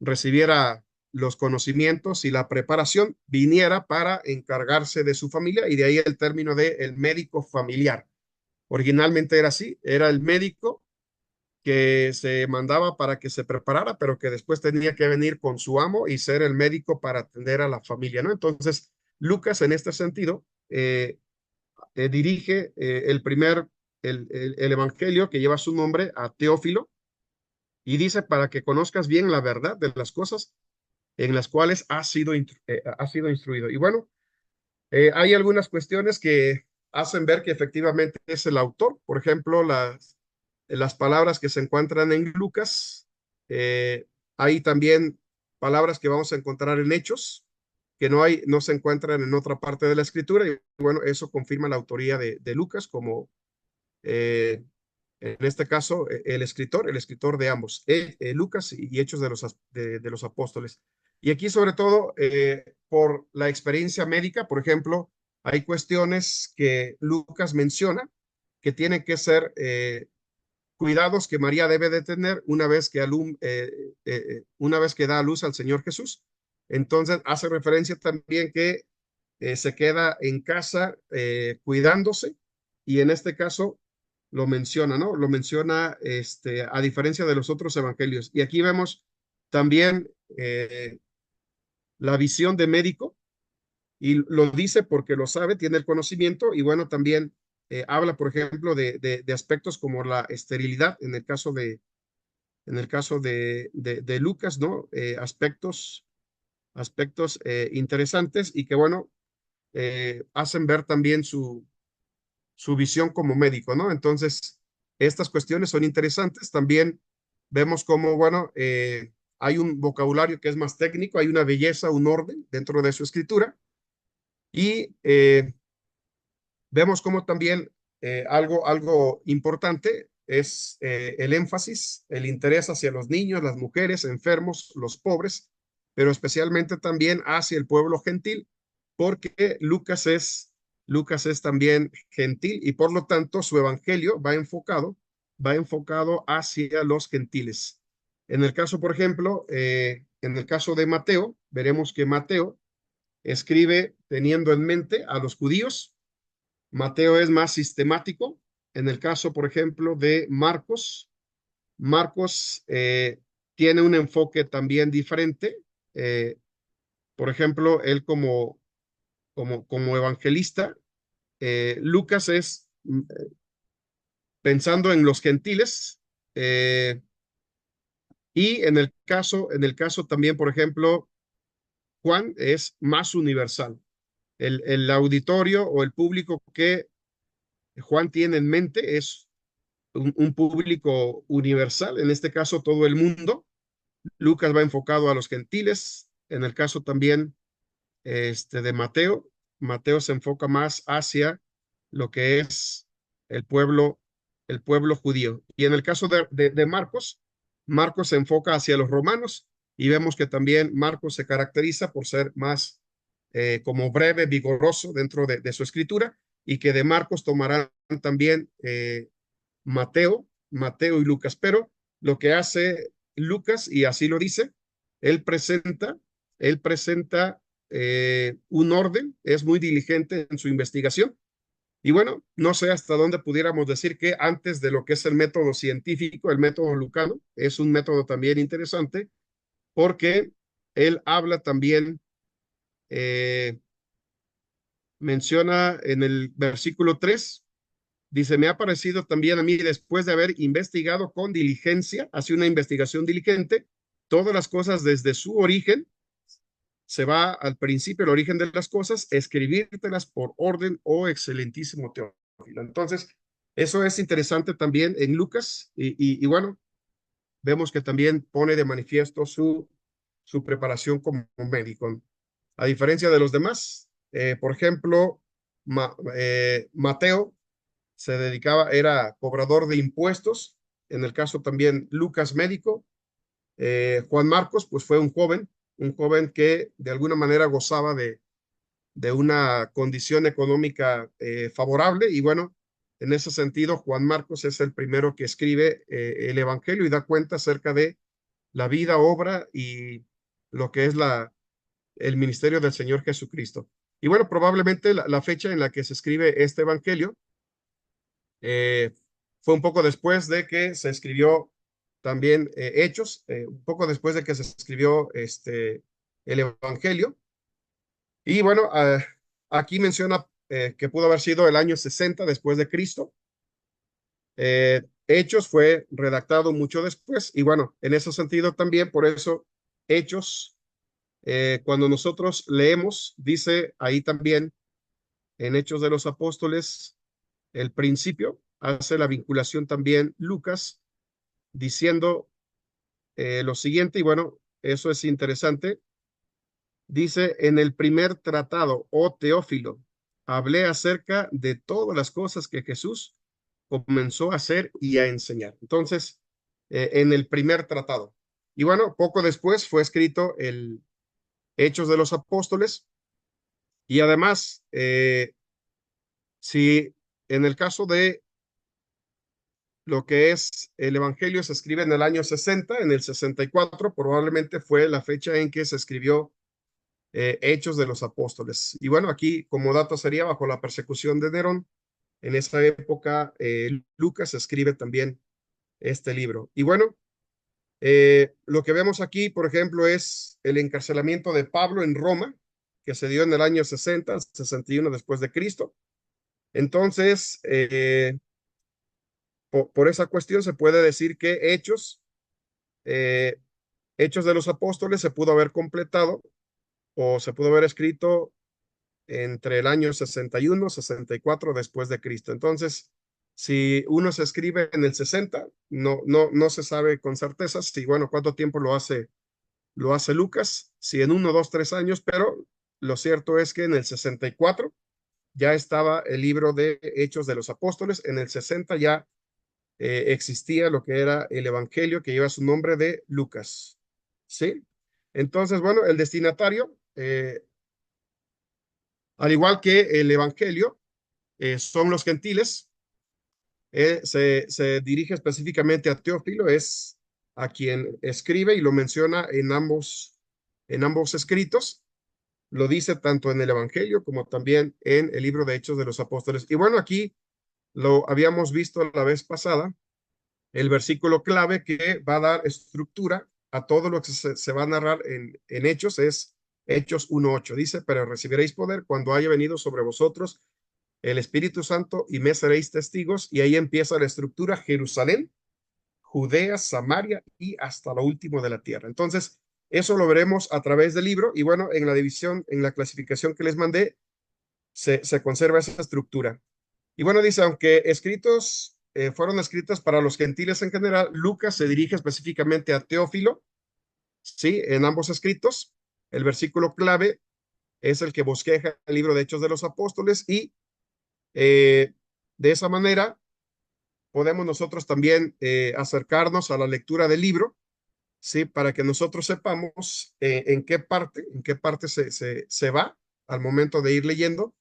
Speaker 2: recibiera los conocimientos y la preparación, viniera para encargarse de su familia y de ahí el término de el médico familiar. Originalmente era así, era el médico que se mandaba para que se preparara, pero que después tenía que venir con su amo y ser el médico para atender a la familia, ¿no? Entonces, Lucas en este sentido dirige el evangelio que lleva su nombre a Teófilo y dice para que conozcas bien la verdad de las cosas en las cuales has sido instruido. Y bueno, hay algunas cuestiones que hacen ver que efectivamente es el autor. Por ejemplo, las palabras que se encuentran en Lucas. Hay también palabras que vamos a encontrar en Hechos, que no se encuentran en otra parte de la escritura. Y bueno, eso confirma la autoría de Lucas como En este caso, el escritor de ambos, Lucas y Hechos de los Apóstoles. Y aquí, sobre todo, por la experiencia médica, por ejemplo, hay cuestiones que Lucas menciona que tienen que ser cuidados que María debe de tener una vez que da a luz al Señor Jesús. Entonces, hace referencia también que se queda en casa cuidándose, y en este caso lo menciona, ¿no? Lo menciona a diferencia de los otros evangelios. Y aquí vemos también la visión de médico, y lo dice porque lo sabe, tiene el conocimiento, y bueno, también habla, por ejemplo, de aspectos como la esterilidad en el caso de Lucas, ¿no? Aspectos interesantes, y que bueno, hacen ver también su visión como médico, ¿no? Entonces, estas cuestiones son interesantes. También vemos cómo, bueno, hay un vocabulario que es más técnico, hay una belleza, un orden dentro de su escritura, y vemos cómo también algo importante es el énfasis, el interés hacia los niños, las mujeres, enfermos, los pobres, pero especialmente también hacia el pueblo gentil, porque Lucas es también gentil, y por lo tanto su evangelio va enfocado hacia los gentiles. En el caso, por ejemplo, en el caso de Mateo, veremos que Mateo escribe teniendo en mente a los judíos. Mateo es más sistemático. En el caso, por ejemplo, de Marcos tiene un enfoque también diferente. Eh, por ejemplo, él como evangelista, Lucas es pensando en los gentiles, y en el caso también, por ejemplo, Juan es más universal. El auditorio o el público que Juan tiene en mente es un público universal, en este caso todo el mundo. Lucas va enfocado a los gentiles. En el caso también de Mateo se enfoca más hacia lo que es el pueblo, el pueblo judío. Y en el caso de Marcos se enfoca hacia los romanos, y vemos que también Marcos se caracteriza por ser más como breve, vigoroso dentro de su escritura, y que de Marcos tomarán también Mateo y Lucas. Pero lo que hace Lucas, y así lo dice, él presenta, él presenta un orden, es muy diligente en su investigación. Y bueno, no sé hasta dónde pudiéramos decir que antes de lo que es el método científico, el método lucano es un método también interesante, porque él habla también, menciona en el versículo 3. Dice, me ha parecido también a mí, después de haber investigado con diligencia, hace una investigación diligente, todas las cosas desde su origen, se va al principio, el origen de las cosas, escribírtelas por orden, oh excelentísimo Teófilo. Entonces, eso es interesante también en Lucas, y bueno, vemos que también pone de manifiesto su preparación como médico. A diferencia de los demás, por ejemplo, Mateo era cobrador de impuestos. En el caso también Lucas, médico. Juan Marcos, pues fue un joven que de alguna manera gozaba de una condición económica favorable, y bueno, en ese sentido, Juan Marcos es el primero que escribe el Evangelio y da cuenta acerca de la vida, obra y lo que es el ministerio del Señor Jesucristo. Y bueno, probablemente la fecha en la que se escribe este Evangelio fue un poco después de que se escribió también Hechos, un poco después de que se escribió el Evangelio. Y bueno, aquí menciona que pudo haber sido el año 60 después de Cristo. Hechos fue redactado mucho después, y bueno, en ese sentido también, por eso Hechos, cuando nosotros leemos, dice ahí también en Hechos de los Apóstoles, el principio, hace la vinculación también Lucas, diciendo lo siguiente, y bueno, eso es interesante. Dice, en el primer tratado, oh Teófilo, hablé acerca de todas las cosas que Jesús comenzó a hacer y a enseñar. Entonces, en el primer tratado. Y bueno, poco después fue escrito el Hechos de los Apóstoles. Y además, si en el caso de lo que es el Evangelio se escribe en el año 60, en el 64 probablemente fue la fecha en que se escribió Hechos de los Apóstoles. Y bueno, aquí como dato sería bajo la persecución de Nerón. En esa época, Lucas escribe también este libro. Y bueno, lo que vemos aquí, por ejemplo, es el encarcelamiento de Pablo en Roma, que se dio en el año 60, 61 después de Cristo. Entonces, por esa cuestión se puede decir que eh, Hechos de los Apóstoles se pudo haber completado o se pudo haber escrito entre el año 61, 64 después de Cristo. Entonces, si uno se escribe en el 60, no se sabe con certeza si, bueno, cuánto tiempo lo hace Lucas, si en 1, 2, 3 años, pero lo cierto es que en el 64 ya estaba el libro de Hechos de los Apóstoles, en el 60 ya existía lo que era el Evangelio que lleva su nombre de Lucas, ¿sí? Entonces, bueno, el destinatario, al igual que el Evangelio, son los gentiles, se dirige específicamente a Teófilo, es a quien escribe y lo menciona en ambos escritos. Lo dice tanto en el Evangelio como también en el libro de Hechos de los Apóstoles. Y bueno, aquí lo habíamos visto la vez pasada, el versículo clave que va a dar estructura a todo lo que se va a narrar en Hechos es Hechos 1:8. Dice, pero recibiréis poder cuando haya venido sobre vosotros el Espíritu Santo y me seréis testigos. Y ahí empieza la estructura: Jerusalén, Judea, Samaria y hasta lo último de la tierra. Entonces, eso lo veremos a través del libro. Y bueno, en la división, en la clasificación que les mandé, se conserva esa estructura. Y bueno, dice, aunque fueron escritos para los gentiles en general, Lucas se dirige específicamente a Teófilo, ¿sí? En ambos escritos. El versículo clave es el que bosqueja el libro de Hechos de los Apóstoles y de esa manera podemos nosotros también acercarnos a la lectura del libro, ¿sí? Para que nosotros sepamos en qué parte se va al momento de ir leyendo,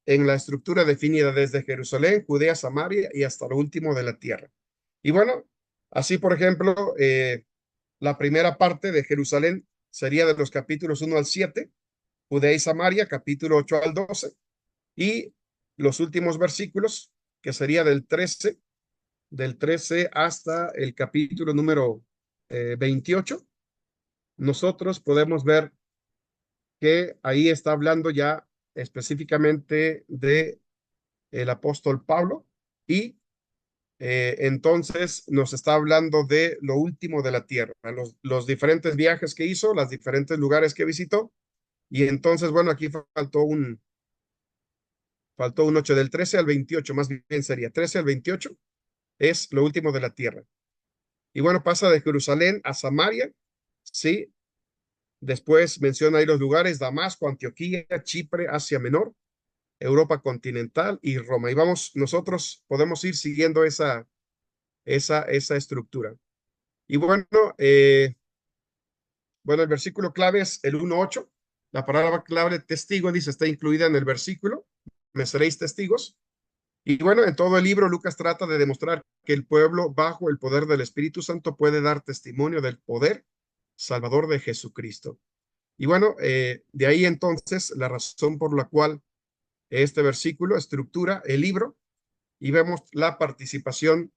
Speaker 2: en la estructura definida desde Jerusalén, Judea, Samaria y hasta lo último de la tierra. Y bueno, así por ejemplo, la primera parte de Jerusalén sería de los capítulos 1 al 7, Judea y Samaria, capítulo 8 al 12, y los últimos versículos, que sería del 13 hasta el capítulo número 28, nosotros podemos ver que ahí está hablando ya específicamente de el apóstol Pablo y entonces nos está hablando de lo último de la tierra, los diferentes viajes que hizo, los diferentes lugares que visitó. Y entonces, bueno, aquí faltó un 8, del 13 al 28, más bien sería 13 al 28, es lo último de la tierra. Y bueno, pasa de Jerusalén a Samaria, ¿sí? Después menciona ahí los lugares: Damasco, Antioquía, Chipre, Asia Menor, Europa continental y Roma. Y nosotros podemos ir siguiendo esa estructura. Y bueno, el versículo clave es el 1:8. La palabra clave testigo, dice, está incluida en el versículo. Me seréis testigos. Y bueno, en todo el libro Lucas trata de demostrar que el pueblo bajo el poder del Espíritu Santo puede dar testimonio del poder salvador de Jesucristo. Y bueno, de ahí entonces la razón por la cual este versículo estructura el libro y vemos la participación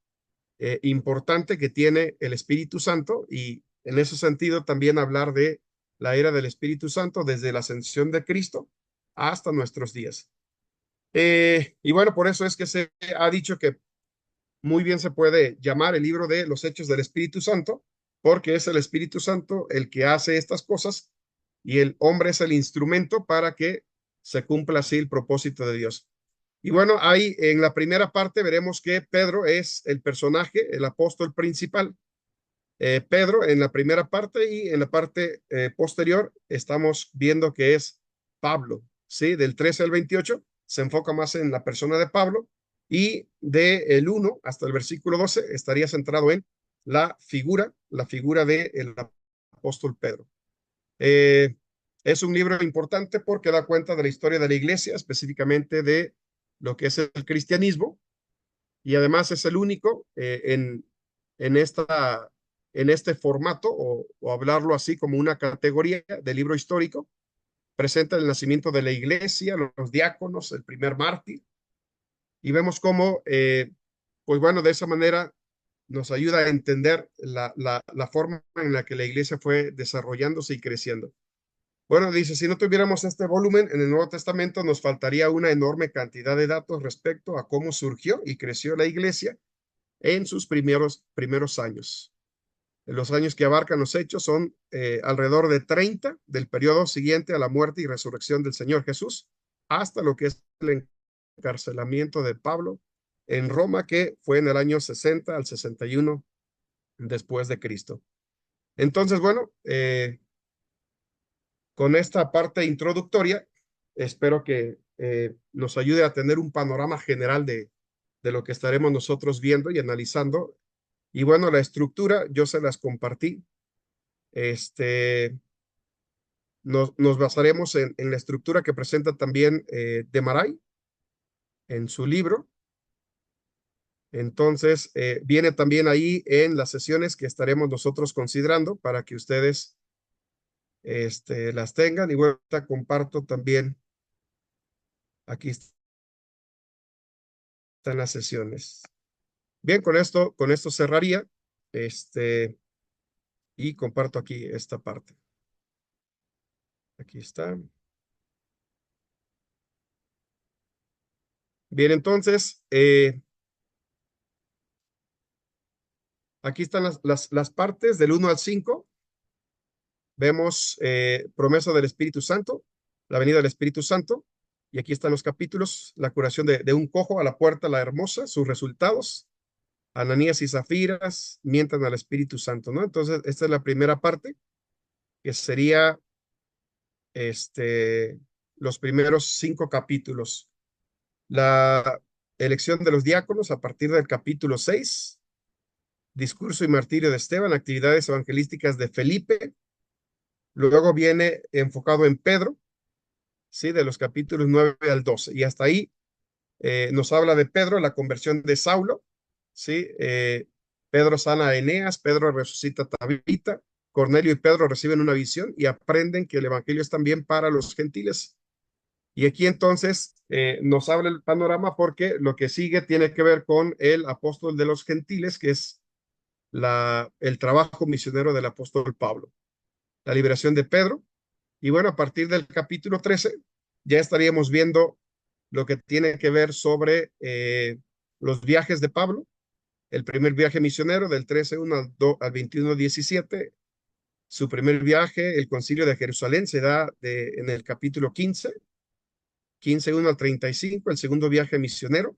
Speaker 2: importante que tiene el Espíritu Santo, y en ese sentido también hablar de la era del Espíritu Santo desde la ascensión de Cristo hasta nuestros días. Y bueno, por eso es que se ha dicho que muy bien se puede llamar el libro de los Hechos del Espíritu Santo, porque es el Espíritu Santo el que hace estas cosas y el hombre es el instrumento para que se cumpla así el propósito de Dios. Y bueno, ahí en la primera parte veremos que Pedro es el personaje, el apóstol principal. Pedro en la primera parte, y en la parte posterior estamos viendo que es Pablo, ¿sí? Del 13 al 28 se enfoca más en la persona de Pablo, Y del 1 hasta el versículo 12 estaría centrado en la figura del apóstol Pedro. Es un libro importante porque da cuenta de la historia de la iglesia, específicamente de lo que es el cristianismo, y además es el único en, esta, en este formato, o hablarlo así como una categoría de libro histórico. Presenta el nacimiento de la iglesia, los diáconos, el primer mártir, y vemos cómo, pues bueno, de esa manera nos ayuda a entender la forma en la que la iglesia fue desarrollándose y creciendo. Bueno, dice, si no tuviéramos este volumen en el Nuevo Testamento, nos faltaría una enorme cantidad de datos respecto a cómo surgió y creció la iglesia en sus primeros años. Los años que abarcan los hechos son alrededor de 30 del periodo siguiente a la muerte y resurrección del Señor Jesús, hasta lo que es el encarcelamiento de Pablo en Roma, que fue en el año 60 al 61 después de Cristo. Entonces, bueno, con esta parte introductoria, espero que nos ayude a tener un panorama general de lo que estaremos nosotros viendo y analizando. Y bueno, la estructura yo se las compartí. Nos basaremos en la estructura que presenta también Demaray en su libro. Entonces, viene también ahí en las sesiones que estaremos nosotros considerando para que ustedes las tengan. Y bueno, comparto también, aquí están las sesiones. Bien, con esto cerraría, y comparto aquí esta parte. Aquí está. Bien, entonces, aquí están las partes del 1 al 5. Vemos promesa del Espíritu Santo, la venida del Espíritu Santo, y aquí están los capítulos, la curación de un cojo a la puerta, la hermosa, sus resultados, Ananías y Zafiras mientan al Espíritu Santo, ¿no? Entonces, esta es la primera parte, que sería los primeros 5 capítulos. La elección de los diáconos a partir del capítulo 6, discurso y martirio de Esteban, actividades evangelísticas de Felipe. Luego viene enfocado en Pedro, ¿sí? De los capítulos 9 al 12. Y hasta ahí nos habla de Pedro, la conversión de Saulo, ¿sí? Pedro sana a Eneas, Pedro resucita a Tabita, Cornelio y Pedro reciben una visión y aprenden que el evangelio es también para los gentiles. Y aquí entonces nos habla el panorama porque lo que sigue tiene que ver con el apóstol de los gentiles, que es el trabajo misionero del apóstol Pablo. La liberación de Pedro. Y bueno, a partir del capítulo 13 ya estaríamos viendo lo que tiene que ver sobre los viajes de Pablo, el primer viaje misionero del 13:1 al 21:17, su primer viaje, el concilio de Jerusalén, se da en el capítulo 15:1 al 35, el segundo viaje misionero,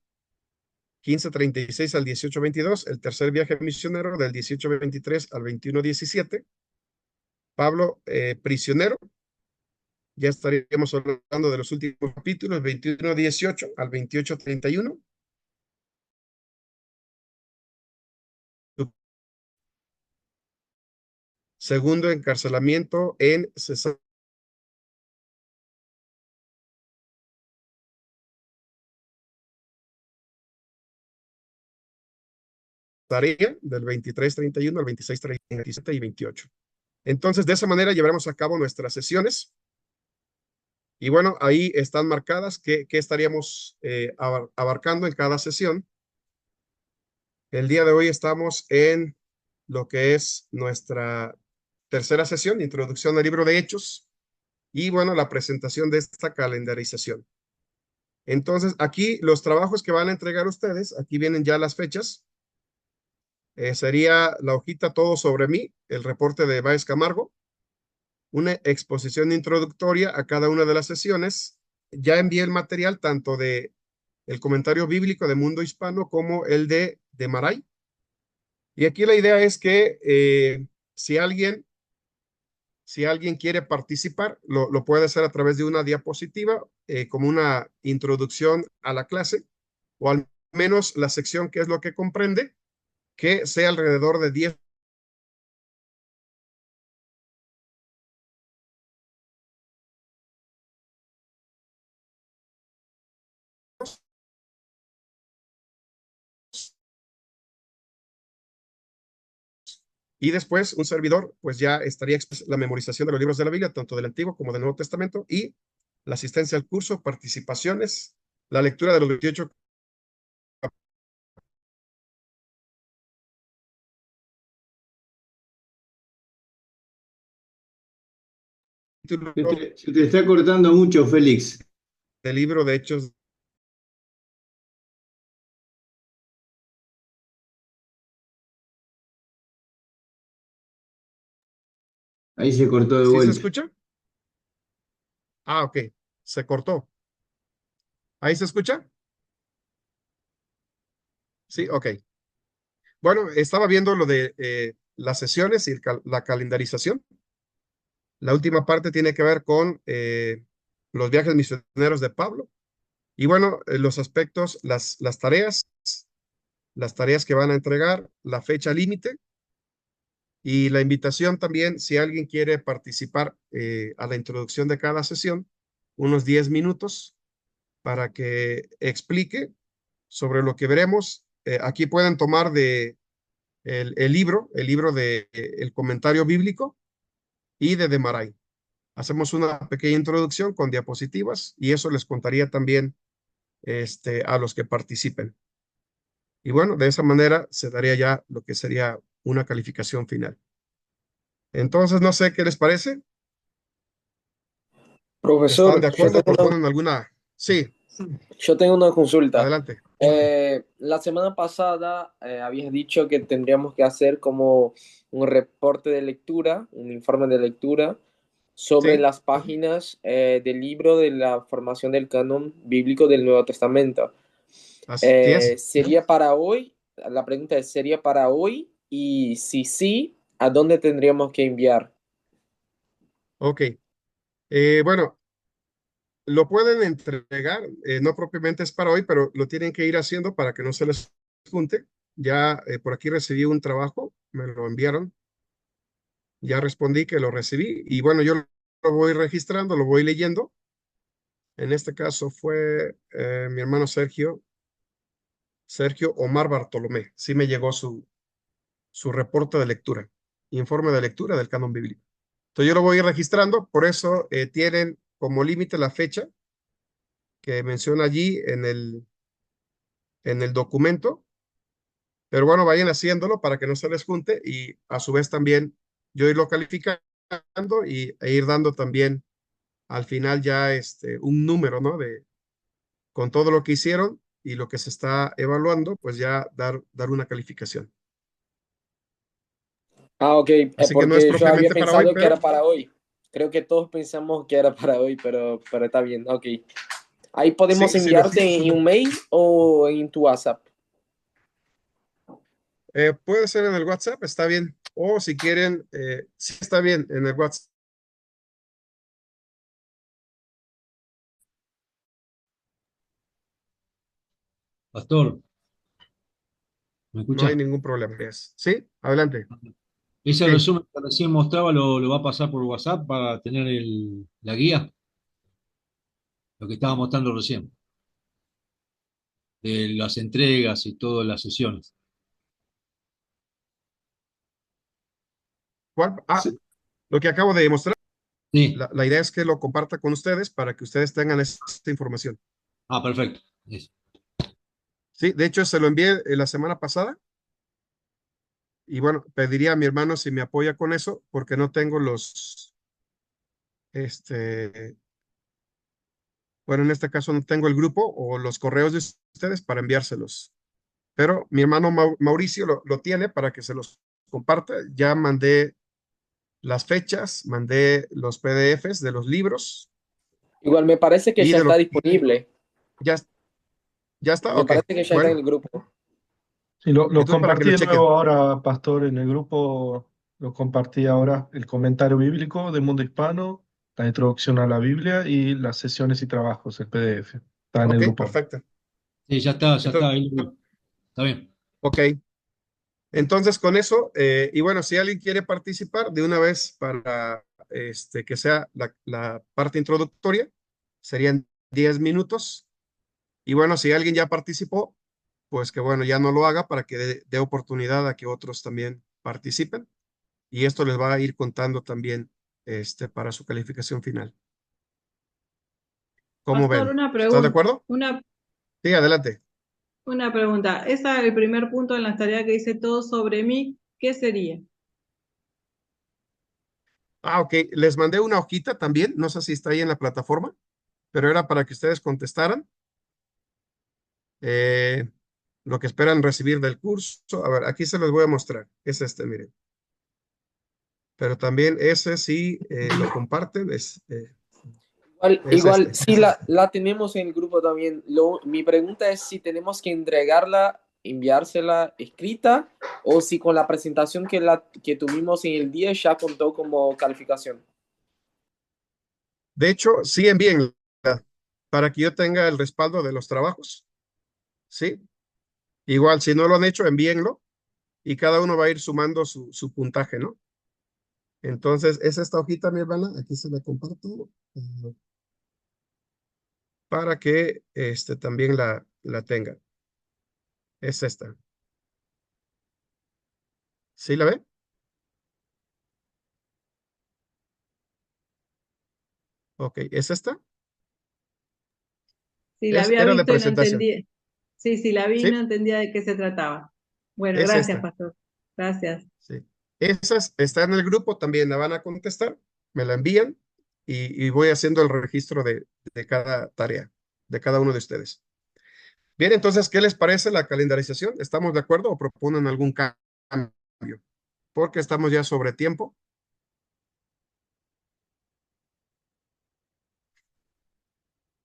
Speaker 2: 15:36 al 18:22, el tercer viaje misionero del 18:23 al 21:17, Pablo prisionero. Ya estaríamos hablando de los últimos capítulos, 21:18 al 28:31. Su segundo encarcelamiento en Cesarea, del 23:31 al 26:37 y 28. Entonces, de esa manera llevaremos a cabo nuestras sesiones. Y bueno, ahí están marcadas qué estaríamos abarcando en cada sesión. El día de hoy estamos en lo que es nuestra tercera sesión, introducción al libro de Hechos, y bueno, la presentación de esta calendarización. Entonces, aquí los trabajos que van a entregar ustedes, aquí vienen ya las fechas. Sería la hojita Todo sobre mí, el reporte de Báez Camargo, una exposición introductoria a cada una de las sesiones. Ya envié el material tanto de el comentario bíblico de Mundo Hispano como el de Maray. Y aquí la idea es que si alguien quiere participar, lo puede hacer a través de una diapositiva como una introducción a la clase, o al menos la sección, que es lo que comprende, que sea alrededor de 10. Y después un servidor, pues ya estaría la memorización de los libros de la Biblia, tanto del Antiguo como del Nuevo Testamento, y la asistencia al curso, participaciones, la lectura de los 28 capítulos
Speaker 4: Se te está cortando mucho, Félix.
Speaker 2: del libro de Hechos.
Speaker 4: Ahí se cortó de
Speaker 2: ¿Sí se
Speaker 4: vuelta.
Speaker 2: escucha? Ah, ok, se cortó. ¿Ahí se escucha? Sí, ok. Bueno, estaba viendo lo de las sesiones y la calendarización. La última parte tiene que ver con los viajes misioneros de Pablo. Y bueno, los aspectos, las tareas que van a entregar, la fecha límite y la invitación también, si alguien quiere participar a la introducción de cada sesión, unos 10 minutos para que explique sobre lo que veremos. Aquí pueden tomar el libro de el comentario bíblico y de Demaray. Hacemos una pequeña introducción con diapositivas y eso les contaría también a los que participen. Y bueno, de esa manera se daría ya lo que sería una calificación final. Entonces, no sé qué les parece. ¿Están
Speaker 5: Profesor,
Speaker 2: de acuerdo? ¿Proponen alguna? Sí,
Speaker 5: yo tengo una consulta.
Speaker 2: adelante.
Speaker 5: La semana pasada habías dicho que tendríamos que hacer como un reporte de lectura, un informe de lectura sobre
Speaker 2: Sí,
Speaker 5: las páginas del libro de la formación del canon bíblico del Nuevo Testamento.
Speaker 2: así es.
Speaker 5: ¿Sería para hoy? La pregunta es, ¿sería para hoy? Y si sí, ¿a dónde tendríamos que enviar?
Speaker 2: Ok. Bueno, lo pueden entregar, no propiamente es para hoy, pero lo tienen que ir haciendo para que no se les junte. Ya por aquí recibí un trabajo, me lo enviaron, ya respondí que lo recibí y bueno, yo lo voy registrando, lo voy leyendo. En este caso fue mi hermano Sergio Omar Bartolomé. Sí me llegó su reporte de lectura, informe de lectura del canon bíblico. Entonces yo lo voy a ir registrando, por eso tienen como límite la fecha que menciona allí en el documento, pero bueno, vayan haciéndolo para que no se les junte y a su vez también yo irlo calificando e ir dando también al final ya un número, ¿no? Con todo lo que hicieron y lo que se está evaluando, pues ya dar una calificación.
Speaker 5: Ah, ok,
Speaker 2: Así que no es
Speaker 5: porque yo había
Speaker 2: propiamente para hoy,
Speaker 5: pensado que era
Speaker 2: pero
Speaker 5: para hoy. Creo que todos pensamos que era para hoy, pero está bien, ok. Ahí podemos
Speaker 2: sí, sí, no.
Speaker 5: enviarte en un mail o en tu WhatsApp.
Speaker 2: Puede ser en el WhatsApp, está bien. O si quieren, sí está bien en el WhatsApp.
Speaker 3: Pastor, ¿me
Speaker 2: No hay
Speaker 3: escucha?
Speaker 2: ningún problema. Sí, adelante.
Speaker 3: Ese
Speaker 2: Sí,
Speaker 3: resumen que recién mostraba lo va a pasar por WhatsApp para tener la guía, lo que estaba mostrando recién, de las entregas y todas las sesiones.
Speaker 2: ¿cuál? Ah,
Speaker 4: Sí.
Speaker 2: lo que acabo de demostrar.
Speaker 3: Sí,
Speaker 2: La idea es que lo comparta con ustedes para que ustedes tengan esta información.
Speaker 3: perfecto. Eso.
Speaker 2: Sí, de hecho se lo envié la semana pasada y bueno, pediría a mi hermano si me apoya con eso porque no tengo este, bueno, en este caso no tengo el grupo o los correos de ustedes para enviárselos. Pero mi hermano Mauricio lo tiene para que se los comparta. Ya mandé las fechas, mandé los PDFs de los libros
Speaker 5: Igual me parece que
Speaker 2: y
Speaker 5: ya
Speaker 2: de
Speaker 5: está
Speaker 2: los...
Speaker 5: disponible.
Speaker 2: Ya, ya está,
Speaker 5: Me
Speaker 2: ok.
Speaker 5: parece que ya está en
Speaker 2: Bueno,
Speaker 5: el grupo.
Speaker 6: Sí, lo
Speaker 2: entonces para que
Speaker 6: compartí
Speaker 2: lo
Speaker 6: de
Speaker 2: chequen.
Speaker 6: nuevo ahora, Pastor, en el grupo, lo compartí ahora, el comentario bíblico de Mundo Hispano, la introducción a la Biblia y las sesiones y trabajos, el PDF. Está en el
Speaker 2: Ok,
Speaker 6: grupo.
Speaker 2: perfecto.
Speaker 3: Sí, ya está, ya está.
Speaker 2: Entonces,
Speaker 3: Ahí está bien.
Speaker 2: ok. Entonces, con eso, y bueno, si alguien quiere participar de una vez para que sea la parte introductoria, serían 10 minutos. Y bueno, si alguien ya participó, pues que bueno, ya no lo haga para que dé oportunidad a que otros también participen. Y esto les va a ir contando también para su calificación final. ¿Cómo
Speaker 7: Pastor,
Speaker 2: ven? ¿Estás de acuerdo? Sí, adelante.
Speaker 7: una pregunta. Esa, el primer punto en la tarea que dice todo sobre mí, ¿qué sería?
Speaker 2: Ah, ok. Les mandé una hojita también. No sé si está ahí en la plataforma, pero era para que ustedes contestaran eh, lo que esperan recibir del curso. A ver, aquí se los voy a mostrar. Es miren. Pero también ese sí lo comparten. Es
Speaker 5: Igual,
Speaker 2: este.
Speaker 5: sí la tenemos en el grupo también. Mi pregunta es si tenemos que entregarla, enviársela escrita o si con la presentación que tuvimos en el día ya contó como calificación.
Speaker 2: De hecho, sí envíenla para que yo tenga el respaldo de los trabajos. ¿Sí? Igual, si no lo han hecho, envíenlo y cada uno va a ir sumando su puntaje, ¿no? Entonces, es esta hojita, mi hermana. Aquí se la comparto para que también la tenga. Es esta. ¿Sí la ve? Ok, ¿es esta?
Speaker 7: Si la había
Speaker 2: Era de
Speaker 7: visto y no
Speaker 2: presentación.
Speaker 7: entendía. Sí, sí, la vi y
Speaker 2: ¿Sí?
Speaker 7: no entendía de qué se trataba. Bueno,
Speaker 2: Es
Speaker 7: gracias,
Speaker 2: esta.
Speaker 7: pastor. Gracias.
Speaker 2: Sí. Esas está en el grupo, también la van a contestar, me la envían y voy haciendo el registro de cada tarea, de cada uno de ustedes. Bien, entonces, ¿qué les parece la calendarización? ¿Estamos de acuerdo o proponen algún cambio? Porque estamos ya sobre tiempo.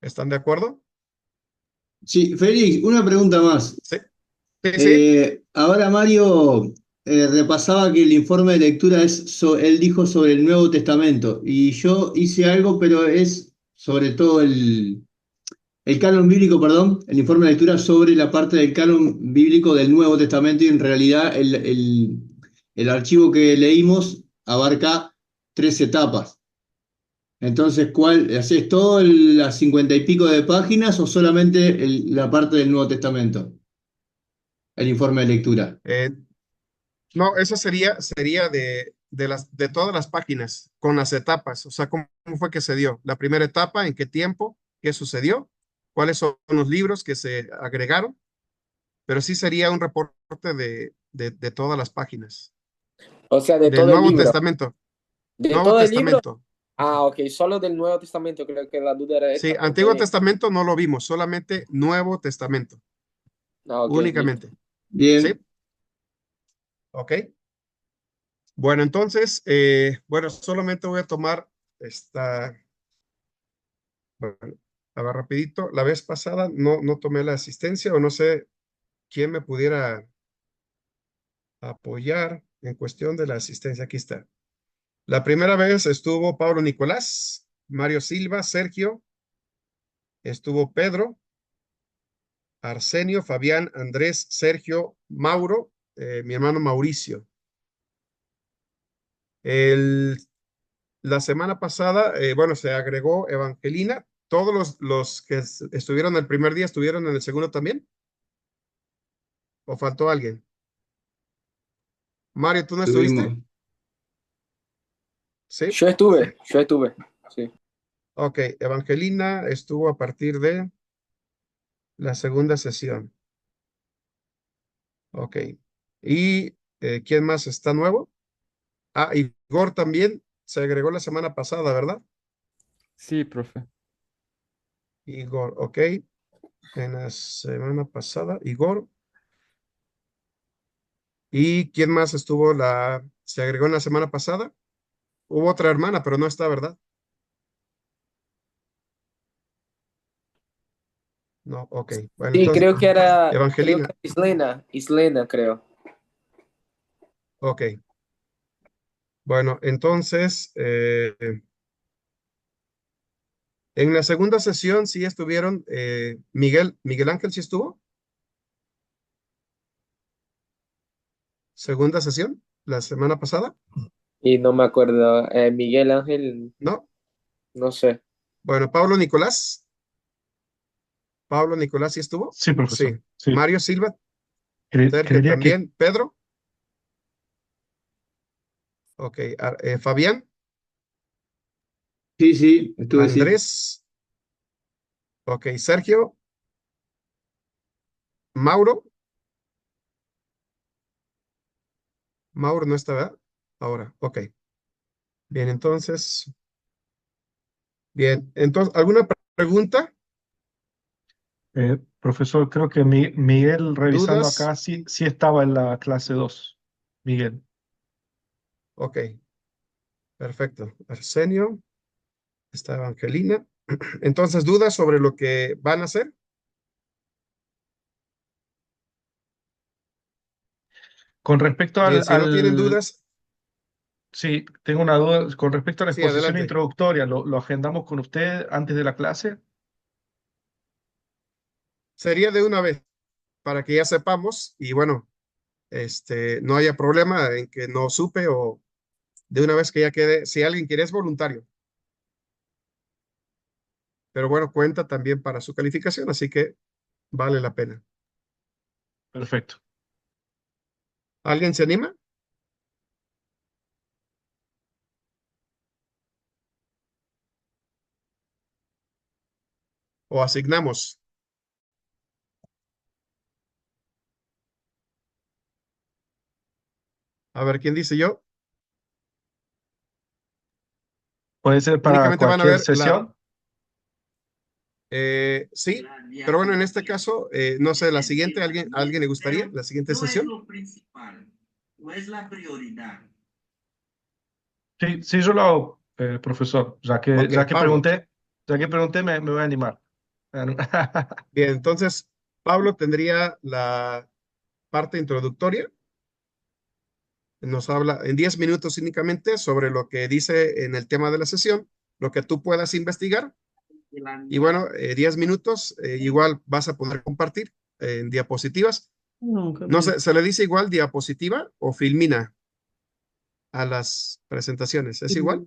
Speaker 2: ¿Están de acuerdo?
Speaker 4: Sí, Félix, una pregunta más.
Speaker 2: Sí, sí, sí.
Speaker 4: Ahora Mario repasaba que el informe de lectura él dijo sobre el Nuevo Testamento y yo hice algo, pero es sobre todo el canon bíblico, perdón, el informe de lectura sobre la parte del canon bíblico del Nuevo Testamento y en realidad el archivo que leímos abarca 3 etapas. Entonces, ¿haces todo las 50 y pico de páginas o solamente la parte del Nuevo Testamento? El informe de lectura.
Speaker 2: Eh, no, eso sería de todas las páginas, con las etapas. O sea, ¿cómo fue que se dio? La primera etapa, ¿en qué tiempo? ¿Qué sucedió? ¿Cuáles son los libros que se agregaron? Pero sí sería un reporte de todas las páginas.
Speaker 5: O sea, de
Speaker 2: Del
Speaker 5: todo el
Speaker 2: Nuevo
Speaker 5: libro.
Speaker 2: Testamento.
Speaker 5: De
Speaker 2: Nuevo
Speaker 5: todo el libro.
Speaker 2: Testamento.
Speaker 5: Ah, ok, solo del Nuevo Testamento, creo que la duda era
Speaker 2: Sí,
Speaker 5: esta,
Speaker 2: Antiguo
Speaker 5: porque...
Speaker 2: Testamento no lo vimos, solamente Nuevo Testamento.
Speaker 5: Ah, ok, listo.
Speaker 2: Únicamente. ¿Sí?
Speaker 4: Bien,
Speaker 2: Ok. Bueno, entonces, bueno, solamente voy a tomar esta. Bueno, a ver, rapidito. La vez pasada no tomé la asistencia o no sé quién me pudiera apoyar en cuestión de la asistencia. Aquí está. La primera vez estuvo Pablo Nicolás, Mario Silva, Sergio, estuvo Pedro, Arsenio, Fabián, Andrés, Sergio, Mauro, mi hermano Mauricio. El, la semana pasada, bueno, se agregó Evangelina. Todos los que estuvieron el primer día estuvieron en el segundo también. ¿O faltó alguien? Mario, ¿tú no estuviste?
Speaker 4: tuvimos.
Speaker 2: Sí.
Speaker 5: Yo estuve, sí.
Speaker 2: Ok, Evangelina estuvo a partir de la segunda sesión. Ok. ¿Y quién más está nuevo? Ah, Igor también se agregó la semana pasada, ¿verdad?
Speaker 8: Sí, profe.
Speaker 2: Igor, ok. En la semana pasada, Igor. ¿Y quién más se agregó en la semana pasada? Hubo otra hermana, pero no está, ¿verdad? No, ok. Bueno,
Speaker 5: Sí,
Speaker 2: entonces,
Speaker 5: creo
Speaker 2: Evangelina,
Speaker 5: que Islena, creo.
Speaker 2: ok. Bueno, entonces, En la segunda sesión sí estuvieron, Miguel Ángel sí estuvo. Segunda sesión, la semana pasada,
Speaker 5: Y no me acuerdo. Miguel Ángel,
Speaker 2: ¿no?
Speaker 5: no sé.
Speaker 2: Bueno, Pablo Nicolás sí estuvo.
Speaker 6: Sí, profesor.
Speaker 2: Sí.
Speaker 6: Sí.
Speaker 2: Mario Silva, Sergio
Speaker 6: Creería que
Speaker 2: también. Pedro, ok. Fabián,
Speaker 4: Sí, sí, estuve, sí.
Speaker 2: Andrés, ok. Sergio, Mauro, Mauro no está, ¿verdad? Ahora, ok. Bien, entonces, ¿alguna pregunta?
Speaker 6: profesor, creo que Miguel, revisando
Speaker 2: ¿Dudas?
Speaker 6: acá, sí, sí estaba en la clase 2. Miguel.
Speaker 2: Ok, perfecto. Arsenio, está Evangelina. Entonces, ¿dudas sobre lo que van a hacer?
Speaker 6: Con respecto
Speaker 2: Bien, si no tienen dudas,
Speaker 6: sí, tengo una duda. Con respecto a la
Speaker 2: sí,
Speaker 6: exposición
Speaker 2: adelante.
Speaker 6: introductoria, ¿lo agendamos con usted antes de la clase?
Speaker 2: Sería de una vez para que ya sepamos y bueno, no haya problema en que no supe o de una vez que ya quede, si alguien quiere es voluntario, pero bueno, cuenta también para su calificación, así que vale la pena.
Speaker 6: Perfecto.
Speaker 2: ¿Alguien se anima? ¿O asignamos? A ver, ¿quién dice yo?
Speaker 6: ¿Puede ser para
Speaker 2: Únicamente van a
Speaker 6: cualquier
Speaker 2: ver
Speaker 6: sesión?
Speaker 2: sí, pero bueno, en este caso, no sé, la siguiente, ¿alguien le gustaría? ¿La siguiente sesión?
Speaker 6: Sí, sí, yo lo hago, profesor.
Speaker 2: Ok, Pablo.
Speaker 6: Ya que pregunté, me voy a animar.
Speaker 2: Bien, entonces, Pablo tendría la parte introductoria. Nos habla en 10 minutos únicamente sobre lo que dice en el tema de la sesión, lo que tú puedas investigar. Y bueno, 10 minutos, igual vas a poder compartir en diapositivas.
Speaker 1: No,
Speaker 2: No
Speaker 1: cambié.
Speaker 2: sé, ¿se le dice igual diapositiva o filmina a las presentaciones? ¿Es igual?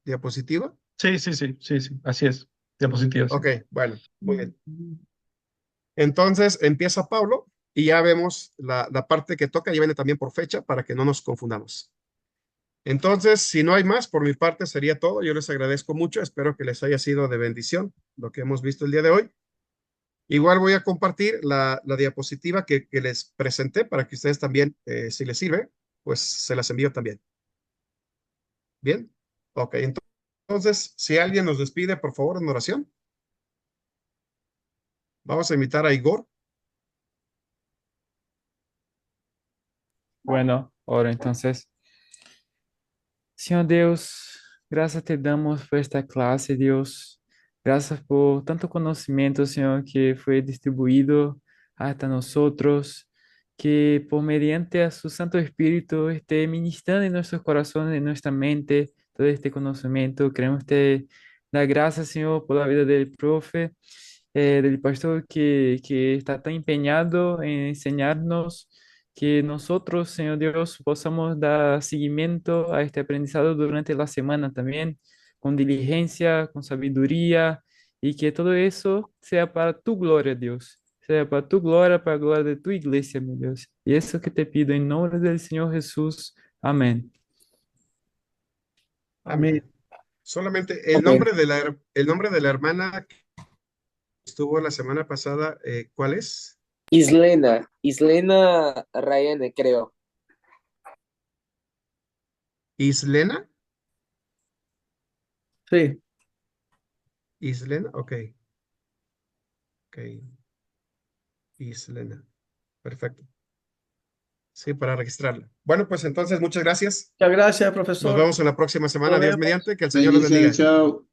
Speaker 2: ¿Diapositiva?
Speaker 6: Sí, sí, sí, sí, sí, así es. Diapositivas, sí.
Speaker 2: Ok, bueno, muy bien. Entonces empieza Pablo y ya vemos la parte que toca y viene también por fecha para que no nos confundamos. Entonces, si no hay más, por mi parte sería todo. Yo les agradezco mucho. Espero que les haya sido de bendición lo que hemos visto el día de hoy. Igual voy a compartir la diapositiva que les presenté para que ustedes también, si les sirve, pues se las envío también. Bien. Ok, entonces, si alguien nos despide, por favor, en oración. Vamos a invitar a Igor.
Speaker 8: Bueno, ahora entonces, Señor Dios, gracias te damos por esta clase, Dios. Gracias por tanto conocimiento, Señor, que fue distribuido hasta nosotros, que por mediante a su Santo Espíritu esté ministrando en nuestros corazones, en nuestra mente, todo este conocimiento. Queremos te dar gracias, Señor, por la vida del profe, del pastor que está tan empeñado en enseñarnos, que nosotros, Señor Dios, podamos dar seguimiento a este aprendizado durante la semana también, con diligencia, con sabiduría, y que todo eso sea para tu gloria, Dios. Sea para tu gloria, para la gloria de tu iglesia, mi Dios. Y eso que te pido en nombre del Señor Jesús. Amén.
Speaker 2: Amén.
Speaker 1: Amén.
Speaker 2: Solamente
Speaker 5: Ok.
Speaker 2: el nombre de la hermana que estuvo la semana pasada, ¿cuál es?
Speaker 5: Islena Rayane, creo.
Speaker 2: Islena.
Speaker 1: Sí.
Speaker 2: Islena, ok. Ok. Islena. Perfecto. Sí, para registrarla. Bueno, pues entonces muchas gracias.
Speaker 1: Muchas gracias,
Speaker 2: Nos
Speaker 1: profesor.
Speaker 2: vemos en la próxima semana.
Speaker 1: Nos
Speaker 2: Dios
Speaker 1: vemos.
Speaker 2: mediante. Que el Señor los
Speaker 4: Bendiciones,
Speaker 2: bendiga.
Speaker 4: chao.